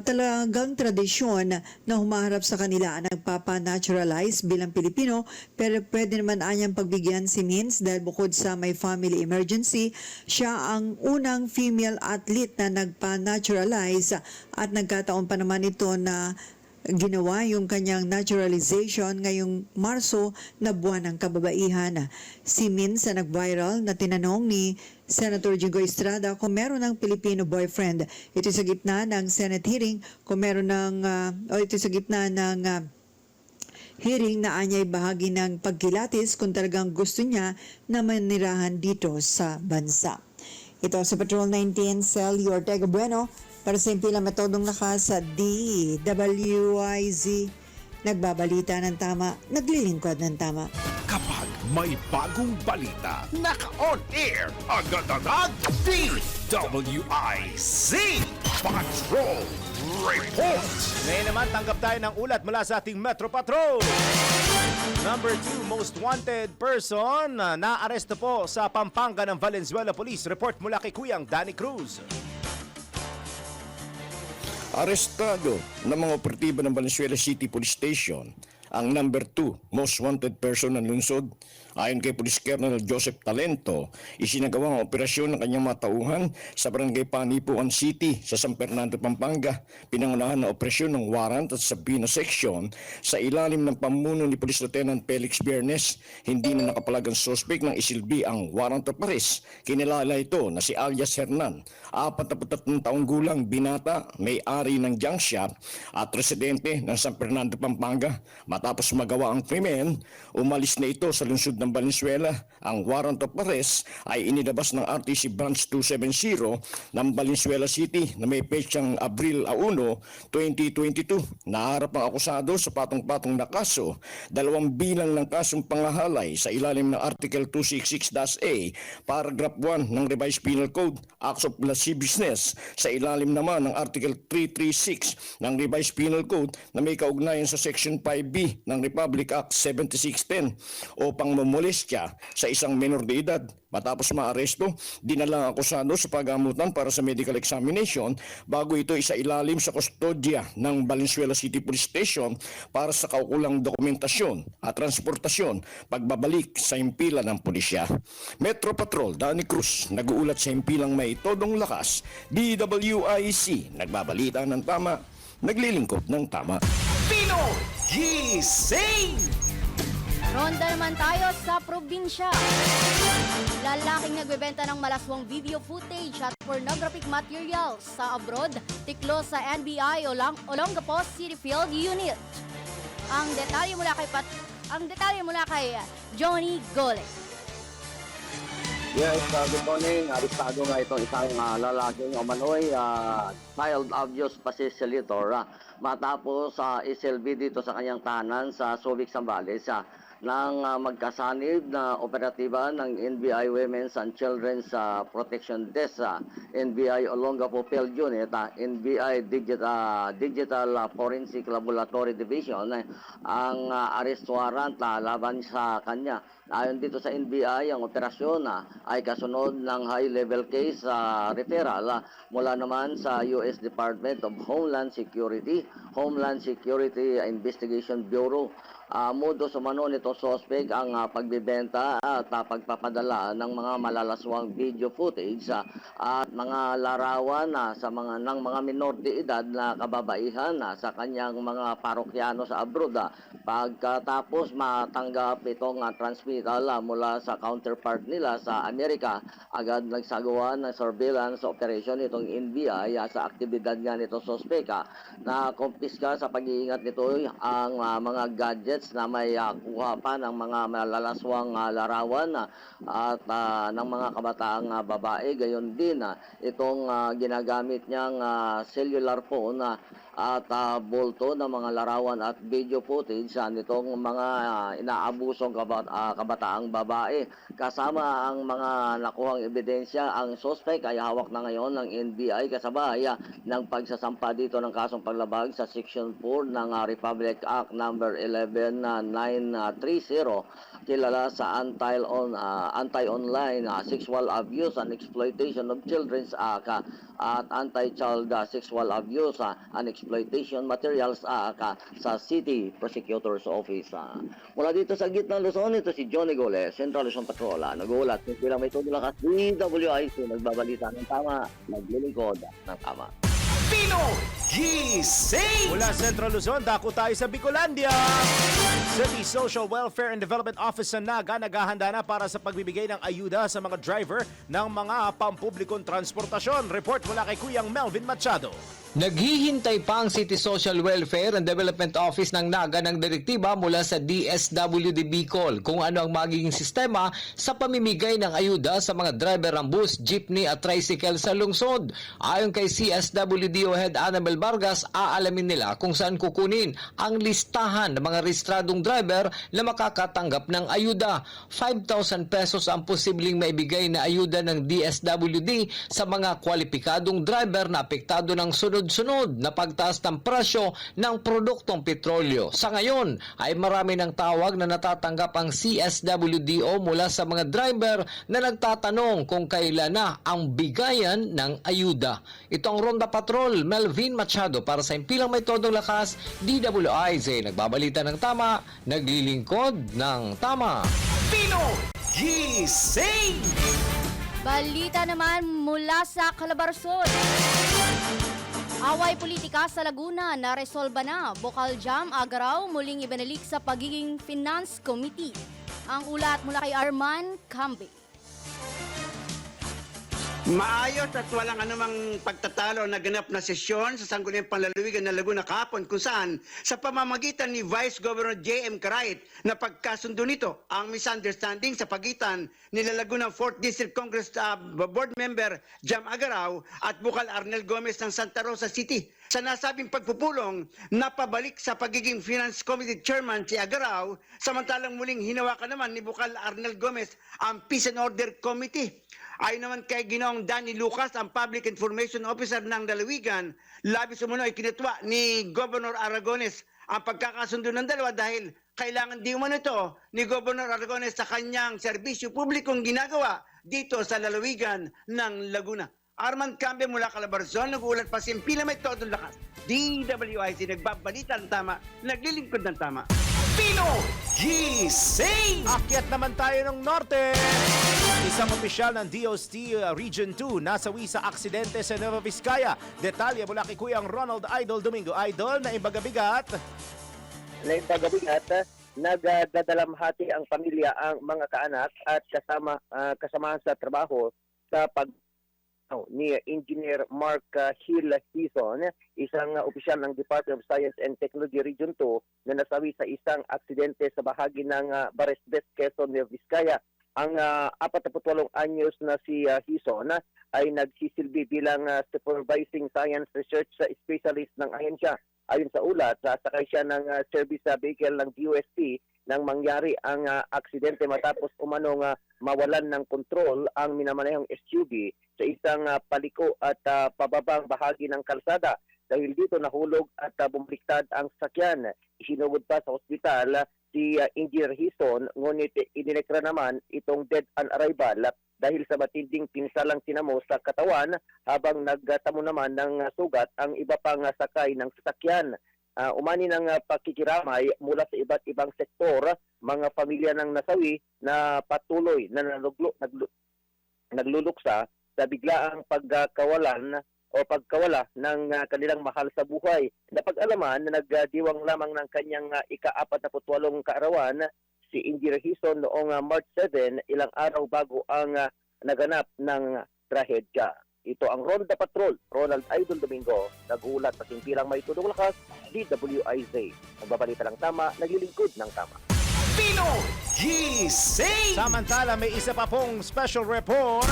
talagang tradisyon na humaharap sa kanila ang nagpapa-naturalize bilang Pilipino pero pwede naman anyang pagbigyan si Mins dahil bukod sa may family emergency, siya ang unang female athlete na nagpa-naturalize at nagkataon pa naman ito na ginawa yung kanyang naturalization ngayong Marso na buwan ng kababaihan. Si Mins na nag-viral na tinanong ni Senator Jingoy Estrada kung meron ng Filipino boyfriend. Ito sa gitna ng Senate hearing kung meron ng ito sa gitna ng hearing na anyay bahagi ng pagkilatis kung talagang gusto niya na manirahan dito sa bansa. Ito sa Patrol 19, Cel Ortega Bueno para sa impilang metodong lakas sa DWIZ. Nagbabalita ng tama, naglilingkod ng tama. Kapag may bagong balita, naka-on air, agad-agad, DWIZ Patrol Report. Ngayon naman, tanggap tayo ng ulat mula sa ating Metro Patrol. Number 2 most wanted person na naaresto po sa Pampanga ng Valenzuela Police. Report mula kay Kuyang Danny Cruz. Arestado ng mga operatiba ng Valenzuela City Police Station ang number 2 most wanted person ng lungsod. Ayon kay Police Colonel Joseph Talento, isinagawa ang operasyon ng kanyang matauhan sa Barangay Panipuan City sa San Fernando, Pampanga. Pinangunahan ng operasyon ng warrant at Sabina Section sa ilalim ng pamuno ni Police Lieutenant Felix Bernes. Hindi na nakapalag ang suspect ng isilbi ang warrant of arrest. Kinilala ito na si alias Hernan, 43 taong gulang, binata, may-ari ng junk shop at residente ng San Fernando, Pampanga. Matapos magawa ang krimen, umalis na ito sa lungsod ng Valenzuela. Ang warrant of arrest ay inilabas ng RTC Branch 270 ng Valenzuela City na may petsang Abril 1, 2022. Naharap ang akusado sa patong-patong na kaso, 2 bilang ng kasong pangahalay sa ilalim ng Article 266-A, Paragraph 1 ng Revised Penal Code, Acts of Lascivious Business, sa ilalim naman ng Article 336 ng Revised Penal Code na may kaugnayan sa Section 5B ng Republic Act 7610 o pangmomolestya sa isang menor de edad. Matapos maaresto, dinala ang akusado sa paggamutan para sa medical examination bago ito isailalim sa kustodya ng Valenzuela City Police Station para sa kaukulang dokumentasyon at transportasyon pagbabalik sa impila ng pulisya. Metro Patrol Danny Cruz, nag-uulat sa impilang may todong lakas. DWIC, nagbabalita ng tama, naglilingkod ng tama. Pinoy Gising! Ronda naman tayo sa probinsya. Lalaking nagbebenta ng malaswang video footage at pornographic materials sa abroad, tiklo sa NBI Olongapo City Field Unit. Ang detalye mula kay Johnny Gole. Yes, good morning. Aristado nga itong isang lalaking umano'y child abuse facilitator matapos isilbi dito sa kanyang tahanan sa Subic, Zambales ng magkasanib na operatiba ng NBI Women's and Children's Protection Desk, NBI Olongapo Field Unit, NBI Digital Forensic Laboratory Division ang arrest warrant laban sa kanya. Ayon dito sa NBI, ang operasyon ay kasunod ng high-level case referral mula naman sa US Department of Homeland Security Homeland Security Investigation Bureau. Modus umano nito suspect ang pagbibenta at pagpapadala ng mga malalaswang video footage at mga larawan ng mga minor de edad na kababaihan sa kanyang mga parokyano sa abroad. Pagkatapos matanggap itong transmittal mula sa counterpart nila sa Amerika, agad nagsagawa ng surveillance operation itong NBI sa aktibidad nga nito suspect na kumpiska sa pag-iingat nito ang mga gadgets na may kuha pa ng mga malalaswang larawan at ng mga kabataang babae. Gayon din itong ginagamit niyang cellular phone at bolto ng mga larawan at video footage nitong mga inaabusong kabataang babae. Kasama ang mga nakuhang ebidensya, ang suspect ay hawak na ngayon ng NBI kasabay ng pagsasampa dito ng kasong paglabag sa Section 4 ng Republic Act number 11930, kilala sa Anti-Online Sexual Abuse and Exploitation of Children's Act at Anti-Child Sexual Abuse and Exploitation Materials Act sa City Prosecutor's Office. Mula dito sa gitna ng Luzon, ito si Johnny Goles, Central Luzon Patrol. Nagulat kung bilang may tulo lakas DWIC, nagbabalita ng tama, naglilingkod ng tama. Pinoy Gising! Mula Central Luzon, dako tayo sa Bicolandia. City Social Welfare and Development Office sa Naga naghahanda na para sa pagbibigay ng ayuda sa mga driver ng mga pampublikong transportasyon. Report mula kay Kuyang Melvin Machado. Naghihintay pa ang City Social Welfare and Development Office ng Naga ng direktiba mula sa DSWD Bicol kung ano ang magiging sistema sa pamimigay ng ayuda sa mga driver ng bus, jeepney at tricycle sa lungsod. Ayon kay CSWDO Head Annabel Vargas, aalamin nila kung saan kukunin ang listahan ng mga rehistradong driver na makakatanggap ng ayuda. 5,000 pesos ang posibleng maibigay na ayuda ng DSWD sa mga kwalipikadong driver na apektado ng sunod-sunod na pagtaas ng presyo ng produktong petrolyo. Sa ngayon ay marami ng tawag na natatanggap ang CSWDO mula sa mga driver na nagtatanong kung kailan na ang bigayan ng ayuda. Ito ang Ronda Patrol, Melvin Machado para sa Impilang May Todong Lakas, DWIZ. Nagbabalita ng tama, naglilingkod ng tama. Pinoy Gising! Balita naman mula sa Calabarzon. Away politika sa Laguna na resolba na. Bokal Jam Agaraw muling ibinalik sa pagiging Finance Committee. Ang ulat mula kay Arman Cambe. Maayos at walang anumang pagtatalo na ganap na sesyon sa Sangguniang Panlalawigan ng Laguna kahapon kung saan sa pamamagitan ni Vice Governor J.M. Carait na pagkasundo nito ang misunderstanding sa pagitan ni Laguna 4th District Congress Board Member Jam Agaraw at Bukal Arnel Gomez ng Santa Rosa City. Sa nasabing pagpupulong, napabalik sa pagiging Finance Committee Chairman si Agaraw, samantalang muling hinawakan naman ni Bukal Arnel Gomez ang Peace and Order Committee. Ayon naman kay Ginoong Danny Lucas, ang Public Information Officer ng Dalawigan, labis umano ay kinatwa ni Governor Aragones ang pagkakasundo ng dalawa dahil kailangan di umano ito ni Governor Aragones sa kanyang serbisyo publikong ginagawa dito sa lalawigan ng Laguna. Arman Cambe mula Calabarzon, nag-uulat pa si Impilang May Todong Lakas. DWIC, nagbabalita ng tama, naglilingkod ng tama. Pinoy Gising! Akyat naman tayo ng norte. Isang opisyal ng DOST Region 2 nasawi sa aksidente sa Nueva Vizcaya. Detalye mula kay Kuyang Ronald Idol Domingo. Idol, na imbagabigat. Nagdadalamhati ang pamilya, ang mga kaanak at kasamahan sa trabaho sa ni Engineer Mark Hill Hison, isang opisyal ng Department of Science and Technology Region 2 na nasawi sa isang aksidente sa bahagi ng Baresbes, Quezon, Nueva Vizcaya. Ang 48 anyos na si Hison ay nagsisilbi bilang Supervising Science Research Specialist ng ahensya. Ayon sa ulat, sasakay siya ng service vehicle ng DOST nang mangyari ang aksidente matapos umanong mawalan ng kontrol ang minamanehong SUV sa isang paliko at pababang bahagi ng kalsada. Dahil dito nahulog at bumaliktad ang sasakyan. Isinugod pa sa ospital si Engineer Hison, ngunit idineklara naman itong dead on arrival dahil sa matinding pinsalang tinamo sa katawan habang nagtamo naman ng sugat ang iba pang sakay ng sasakyan. umani ng pakikiramay mula sa iba't ibang sektor, mga pamilya ng nasawi na patuloy na nagluluksa sa biglaang pagkawala ng kanilang mahal sa buhay. Napag-alaman na nagdiwang lamang ng kanyang ika-48 kaarawan si Indy Regison noong March 7, ilang araw bago ang naganap ng trahedya. Ito ang Ronda Patrol, Ronald Idol Domingo, nag-uulat sa simpilang may tudong lakas, DWIZ. Nagbabalita ng tama, naglilingkod ng tama. Pinoy Gising! Samantala, may isa pa pong special report.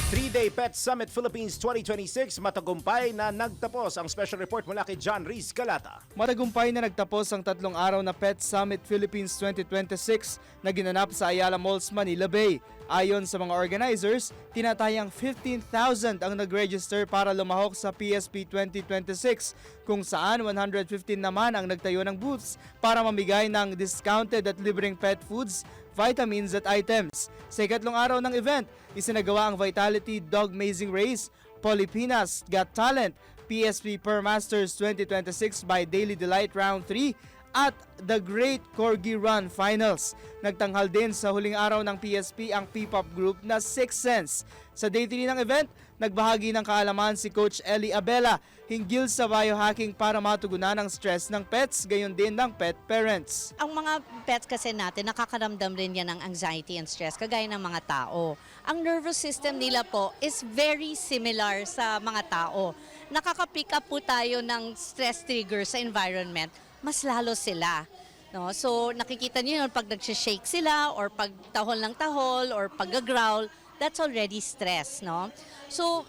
3-day Pet Summit Philippines 2026, matagumpay na nagtapos. Ang special report mula kay John Riz Galata. Matagumpay na nagtapos ang 3 araw na Pet Summit Philippines 2026 na ginanap sa Ayala Malls, Manila Bay. Ayon sa mga organizers, tinatayang 15,000 ang nag-register para lumahok sa PSP 2026, kung saan 115 naman ang nagtayo ng booths para mamigay ng discounted at libreng pet foods, vitamins at items. Sa ikatlong araw ng event, isinagawa ang Vitality Dog Mazing Race, Pilipinas Got Talent, PSP Per Masters 2026 by Daily Delight Round 3, at The Great Corgi Run Finals. Nagtanghal din sa huling araw ng PSP ang P-Pop group na Sixth Sense. Sa day 3 ng event, nagbahagi ng kaalaman si Coach Ellie Abela hinggil sa biohacking para matugunan ang stress ng pets, gayon din ng pet parents. Ang mga pets kasi natin, nakakaramdam rin yan ng anxiety and stress, kagaya ng mga tao. Ang nervous system nila po is very similar sa mga tao. Nakaka-pick up po tayo ng stress trigger sa environment, mas lalo sila. No? So nakikita niyo yun pag nag-shake sila or pag tahol ng tahol or pag-growl, that's already stress, no? So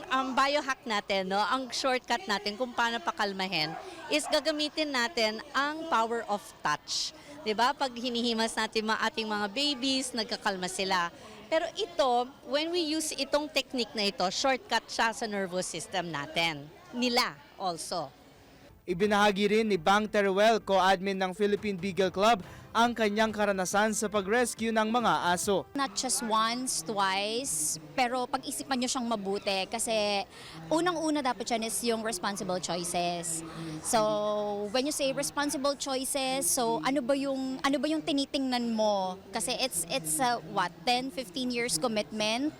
ang biohack natin, no, ang shortcut natin kung paano pakalmahin is gagamitin natin ang power of touch. 'Di ba? Pag hinihimas natin ating mga babies, nagkakalma sila. Pero ito, when we use itong technique na ito, shortcut siya sa nervous system natin. Nila also. Ibinahagi rin ni Bang Teruel, co-admin ng Philippine Beagle Club, ang kanyang karanasan sa pag-rescue ng mga aso. Not just once, twice, pero pag-isipan nyo siyang mabuti kasi unang-una dapat yan is yung responsible choices. So, when you say responsible choices, so ano ba yung tinitingnan mo? Kasi it's 10, 15 years commitment.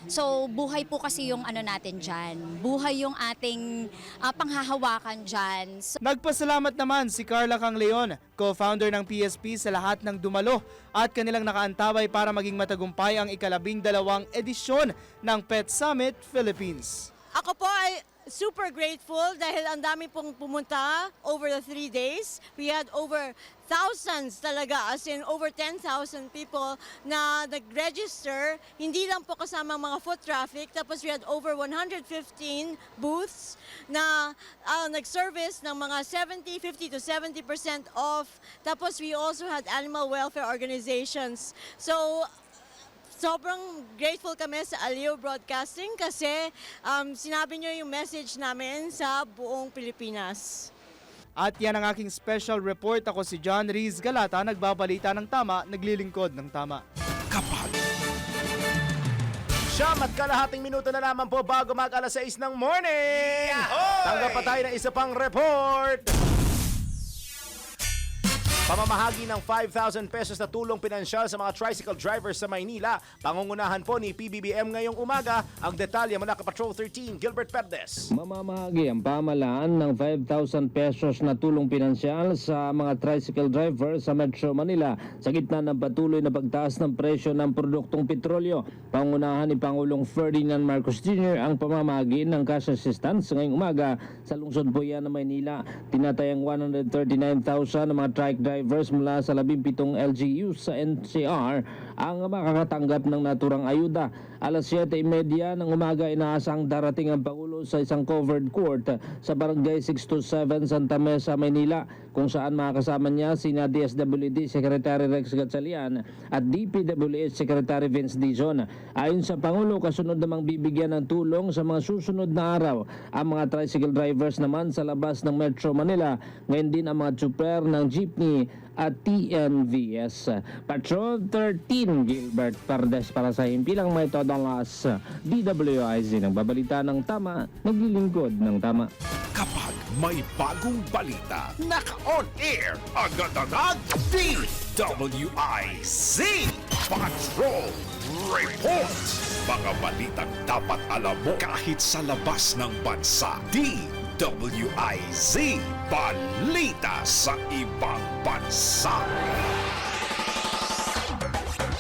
So, buhay po kasi yung natin dyan. Buhay yung ating panghahawakan dyan. So, Nagpasalamat naman si Carla Cangleon, co-founder ng PSP, sa lahat ng dumalo at kanilang nakaantabay para maging matagumpay ang ika-12 edisyon ng Pet Summit Philippines. Ako po ay super grateful dahil ang dami pong pumunta over the 3 days. We had over thousands talaga, as in over 10,000 people na nag-register. Hindi lang po kasama mga foot traffic. Tapos we had over 115 booths na nag-service ng mga 50 to 70% off. Tapos we also had animal welfare organizations. So, sobrang grateful kami sa Aleo Broadcasting kasi sinabi nyo yung message namin sa buong Pilipinas. At yan ang aking special report. Ako si John Riz Galata, nagbabalita ng tama, naglilingkod ng tama. Siyam at kalahating minuto na lamang po bago mag-alas 6 ng morning. Tanggap pa tayo ng isa pang report. Pamamahagi ng 5,000 pesos na tulong pinansyal sa mga tricycle drivers sa Maynila. Pangungunahan po ni PBBM ngayong umaga. Ang detalye mula kay Patrol 13, Gilbert Perdes. Mamamahagi ang pamahalaan ng 5,000 pesos na tulong pinansyal sa mga tricycle drivers sa Metro Manila sa gitna ng patuloy na pagtaas ng presyo ng produktong petrolyo. Pangunahan ni Pangulong Ferdinand Marcos Jr. ang pamamahagi ng cash assistance ngayong umaga sa lungsod po yan ng Maynila. Tinatayang 139,000 ng mga trike drivers mula sa 17 LGUs sa NCR ang makakatanggap ng naturang ayuda. Alas 7:30 ng umaga inaasang darating ang Pangulo sa isang covered court sa Barangay 627 Santa Mesa, Maynila, kung saan makakasama niya sina DSWD Secretary Rex Gatchalian at DPWH Secretary Vince Dizon. Ayon sa Pangulo, kasunod namang bibigyan ng tulong sa mga susunod na araw ang mga tricycle drivers naman sa labas ng Metro Manila, ngayon din ang mga tsuper ng jeepney at TNVS. Patrol 13, Gilbert Pardes para sa Himpilang May Todolas. DWIZ ng babalita ng tama, naglilingkod ng tama. Kapag may bagong balita, naka-on air, agad-agad, DWIZ Patrol Report. Mga balitang dapat alam mo kahit sa labas ng bansa. DWIZ Balita sa ibang bansa.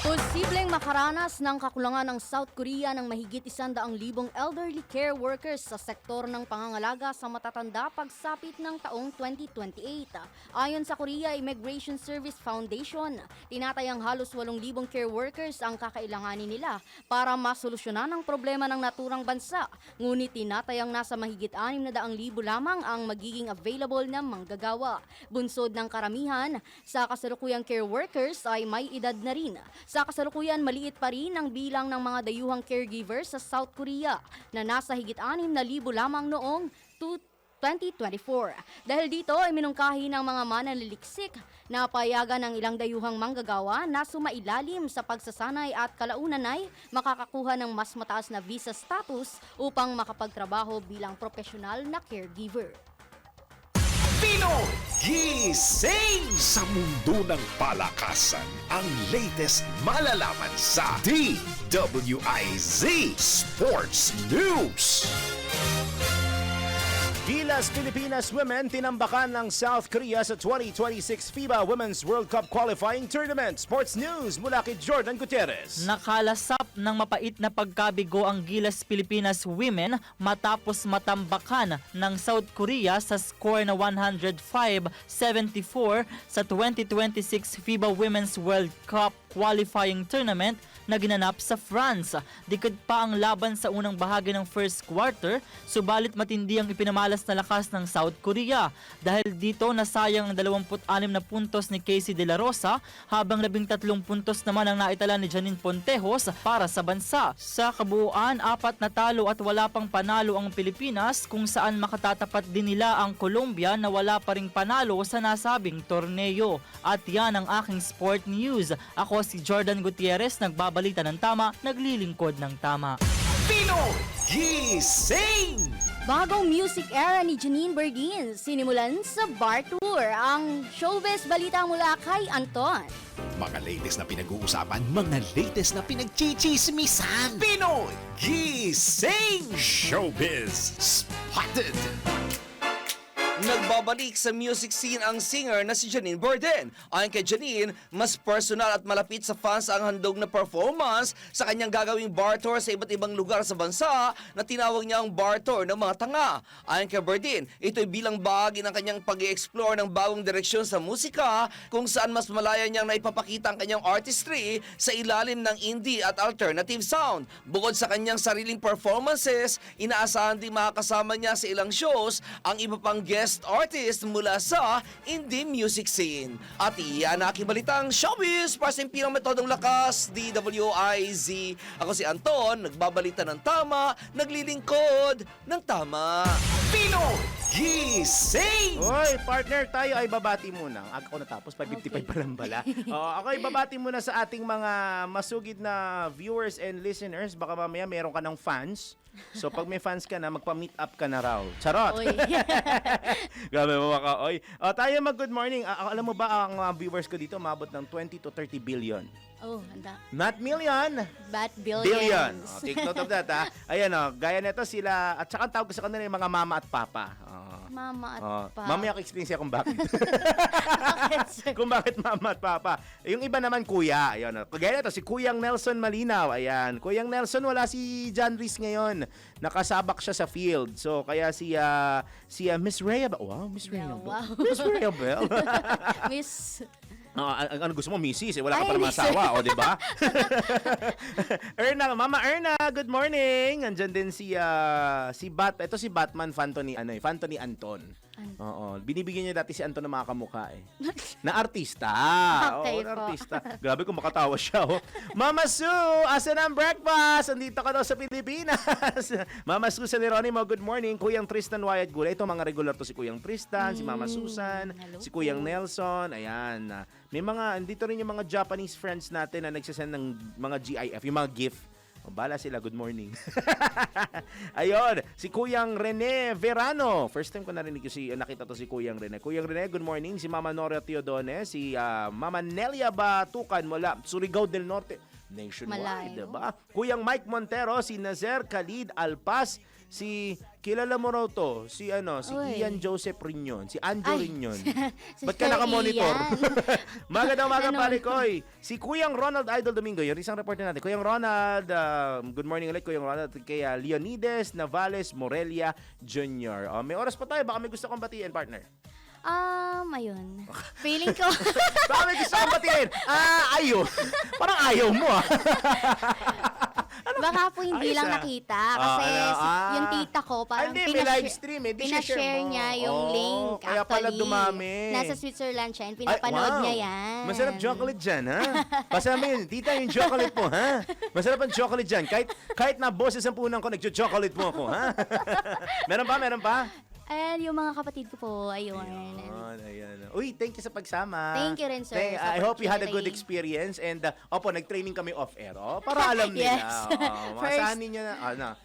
Posibleng makaranas ng kakulangan ng South Korea ng mahigit 100,000 elderly care workers sa sektor ng pangangalaga sa matatanda pagsapit ng taong 2028. Ayon sa Korea Immigration Service Foundation, tinatayang halos 8,000 care workers ang kakailanganin nila para masolusyonan ang problema ng naturang bansa. Ngunit tinatayang nasa mahigit 600,000 lamang ang magiging available na manggagawa. Bunsod ng karamihan sa kasalukuyang care workers ay may edad na rin. Sa kasalukuyan, maliit pa rin ang bilang ng mga dayuhang caregivers sa South Korea na nasa higit 6,000 lamang noong 2024. Dahil dito ay minungkahi ng mga mananaliksik na payagan ng ilang dayuhang manggagawa na sumailalim sa pagsasanay at kalaunan ay makakakuha ng mas mataas na visa status upang makapagtrabaho bilang profesional na caregiver. Pinoy Gising! Sa mundo ng palakasan, ang latest malalaman sa DWIZ Sports News. Gilas Pilipinas Women tinambakan ng South Korea sa 2026 FIBA Women's World Cup Qualifying Tournament. Sports News mula kay Jordan Gutierrez. Nakalasap ng mapait na pagkabigo ang Gilas Pilipinas Women matapos matambakan ng South Korea sa score na 105-74 sa 2026 FIBA Women's World Cup Qualifying Tournament na ginanap sa France. Dikit pa ang laban sa unang bahagi ng first quarter, subalit matindi ang ipinamalas na lakas ng South Korea. Dahil dito nasayang ang 26 na puntos ni Casey De La Rosa, habang 13 puntos naman ang naitala ni Janine Pontejos para sa bansa. Sa kabuuan, 4 na talo at wala pang panalo ang Pilipinas, kung saan makatatapat din nila ang Colombia na wala pa ring panalo sa nasabing torneo. At yan ang aking sport news. Ako si Jordan Gutierrez, nagbabalita ng tama, naglilingkod ng tama. Pinoy Gising! Bagong music era ni Janine Berdin, sinimulan sa Bar Tour. Ang showbiz balita mula kay Anton. Mga latest na pinag-uusapan, mga latest na pinagchichismisan. Pinoy Gising! Showbiz Spotted! Nagbabalik sa music scene ang singer na si Janine Berdin. Ayon kay Janine, mas personal at malapit sa fans ang handog na performance sa kanyang gagawing bar tour sa iba't ibang lugar sa bansa na tinawag niya ang bar tour ng mga tanga. Ayon kay Berdin, ito'y bilang bahagi ng kanyang pag-i-explore ng bagong direksyon sa musika, kung saan mas malaya niyang naipapakita ang kanyang artistry sa ilalim ng indie at alternative sound. Bukod sa kanyang sariling performances, inaasahan din makakasama niya sa ilang shows ang iba pang guest artist mula sa indie music scene. At iyan ang aking balitang showbiz para sa Himpilang Metodong Lakas, DWIZ. Ako si Anton, nagbabalita ng tama, naglilingkod ng tama. Pinoy Gising! Hoy, partner, tayo ay babati muna. Aga ko natapos, 5:55 pa lang bala. Ako ay babati muna sa ating mga masugid na viewers and listeners. Baka mamaya meron ka ng fans. So pag may fans ka na, magpa-meet up ka na raw. Charot! Grabe mo ka, oy. Tayo mag-good morning. Alam mo ba ang viewers ko dito mabot ng 20 to 30 billion? Oh, handa. Not million. But billions. Billion. Take note of that, ha? Ayan, gaya nito sila, at saka ang tawag ko sa kanila yung mga mama at papa. Mama at papa. Mamaya ko explain siya kung bakit. Kung bakit mama at papa. Yung iba naman kuya. Ayan, kagaya nito, si Kuyang Nelson Malinaw. Ayan. Kuyang Nelson, wala si John Reese ngayon. Nakasabak siya sa field. So, kaya si Miss Rhea. Wow, Miss Rhea. Wow. Miss Rhea Bell. Miss... ano gusto mo, Mrs. Wala ka pa naman asawa, o, di ba? Erna, Mama Erna, good morning. Andyan din si Batman fan to ni Anton. Oo, binibigyan niya dati si Anton ng mga kamukha eh. Na artista. Okay Oo, na po. artista. Grabe kung makatawa siya. Oh. Mama Sue, asan ang breakfast? Andito ka daw sa Pilipinas. Mama Susan Geronimo, good morning. Kuyang Tristan Wyatt Gulay. Ito mga regular to si Kuyang Tristan, si Mama Susan, si Kuyang Nelson. Ayan. May mga, andito rin yung mga Japanese friends natin na nagsasend ng mga GIF, yung mga GIF. O, bala sila, good morning. Ayun, si Kuyang Rene Verano. First time ko narinig nakita to si Kuyang Rene. Kuyang Rene, good morning. Si Mama Nora Teodone, si Mama Nelia Batukan mula Surigao del Norte. Nationwide, Malayo. diba? Kuyang Mike Montero, si Nazer Khalid Alpas, si kilala mo raw to, si Uy. Ian Joseph Rignon, si Anjo Ay. Rignon. Si Ba't ka Sir nakamonitor? Ian. Magandang umaga, Ano? pare Koy. Si Kuyang Ronald Idol Domingo, yung isang reporter natin. Kuyang Ronald, good morning ulit, Kuyang Ronald. Kay Leonides Navales Morelia Jr. May oras pa tayo, baka may gusto kong batiin, partner. Ayun. Feeling ko, Baka may gusto kong batiin. Ayaw. Parang ayaw mo ah. baka po hindi Ayos, lang ah. nakita. Kasi yung tita ko, parang Hindi, may live stream eh. Di siya share pinashare mo. niya yung Oo, link. kaya pala Actually, dumami. Nasa Switzerland siya, and Ay, pinapanood wow. niya yan. Masarap chocolate dyan, ha? Pasama yun. Tita, yung chocolate mo, ha? Masarap ang chocolate dyan. Kahit na boses ang punan ko, nag-chocolate mo ako, ha? Meron pa? Meron pa? And yung mga kapatid ko po, ayun. Ayan. Uy, thank you sa pagsama. Thank you rin, sir, sa I hope you had a good opportunity. experience. And, nag-training kami off-air, para alam nila. Yes. Maasahan ninyo na,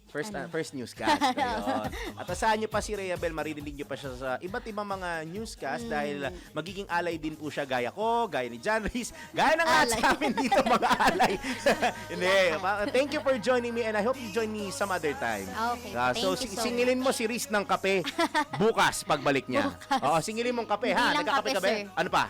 first newscast. Ayun. At asahan nyo pa si Rhea Bel, maririnig nyo pa siya sa iba't ibang mga newscast dahil magiging alay din po siya gaya ko, gaya ni John Reese, gaya ng lahat Alay. sa amin dito mga alay. Hindi. Thank you for joining me and I hope you join me some other time. Okay. So, Thank you so singilin mo si Reese ng kape bukas pagbalik niya. Oo, singilin mong kape ha. Hindi lang Nagkakape kape, ka ba? sir. Ano pa?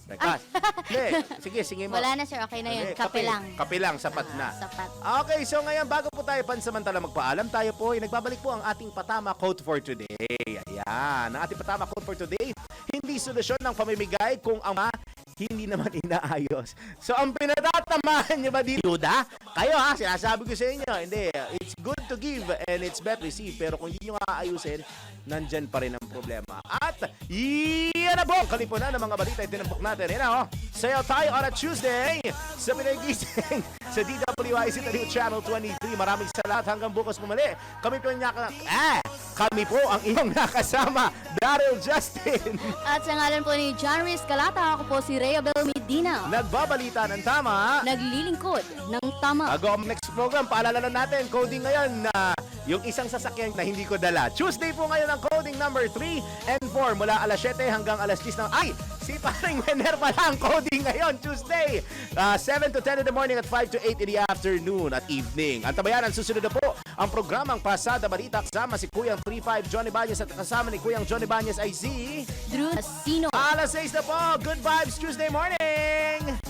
Breakfast. Hindi. Sige, singin mo. Wala na, sir. Okay na yun. Hindi, Kape lang. Kape lang, sapat na. Sapat. Okay, so ngayon bago po tayo pansamantala magpaalam, tayo po ay nagbabalik po ang ating patama quote for today. Ayan, ang ating patama quote for today, hindi solusyon ng pamimigay kung ang hindi naman inaayos. So ang pinatatamaan niyo ba dito? Yuda? Kayo ha, sinasabi ko sa inyo, hindi, it's good to give and it's bad receive, pero kung hindi nyo aayusin, nandyan pa rin ang problema. At yan na po, kalipunan ng mga balita ay tinampok natin. Yan na, sayaw tayo on a Tuesday sa Pinagising sa DWIC New Channel 23. Maraming salamat hanggang bukas pumali. Kami po ang iyong nakasama, Daryl Justin. At sa ngalan po ni John Reese Calata, ako po si Rhea Bel Medina. Nagbabalita ng tama. Naglilingkod ng tama. Bago ang next program, paalala na natin, coding ngayon na yung isang sasakyan na hindi ko dala. Tuesday po ngayon ang coding number 3 and 4 mula alas 7 hanggang alas 10 ng... Ay! Si Paring Mener pala ang coding ngayon, Tuesday. 7 to 10 in the morning at 5 to 8 in the afternoon at evening. At tabayan, ang susunod na po ang programang Pasada Balita kasama si Kuyang 35 Johnny Banyas at kasama ni Kuyang Johnny Banyas ay si... Drew Sino. Alas 6 na po. Good vibes Tuesday morning!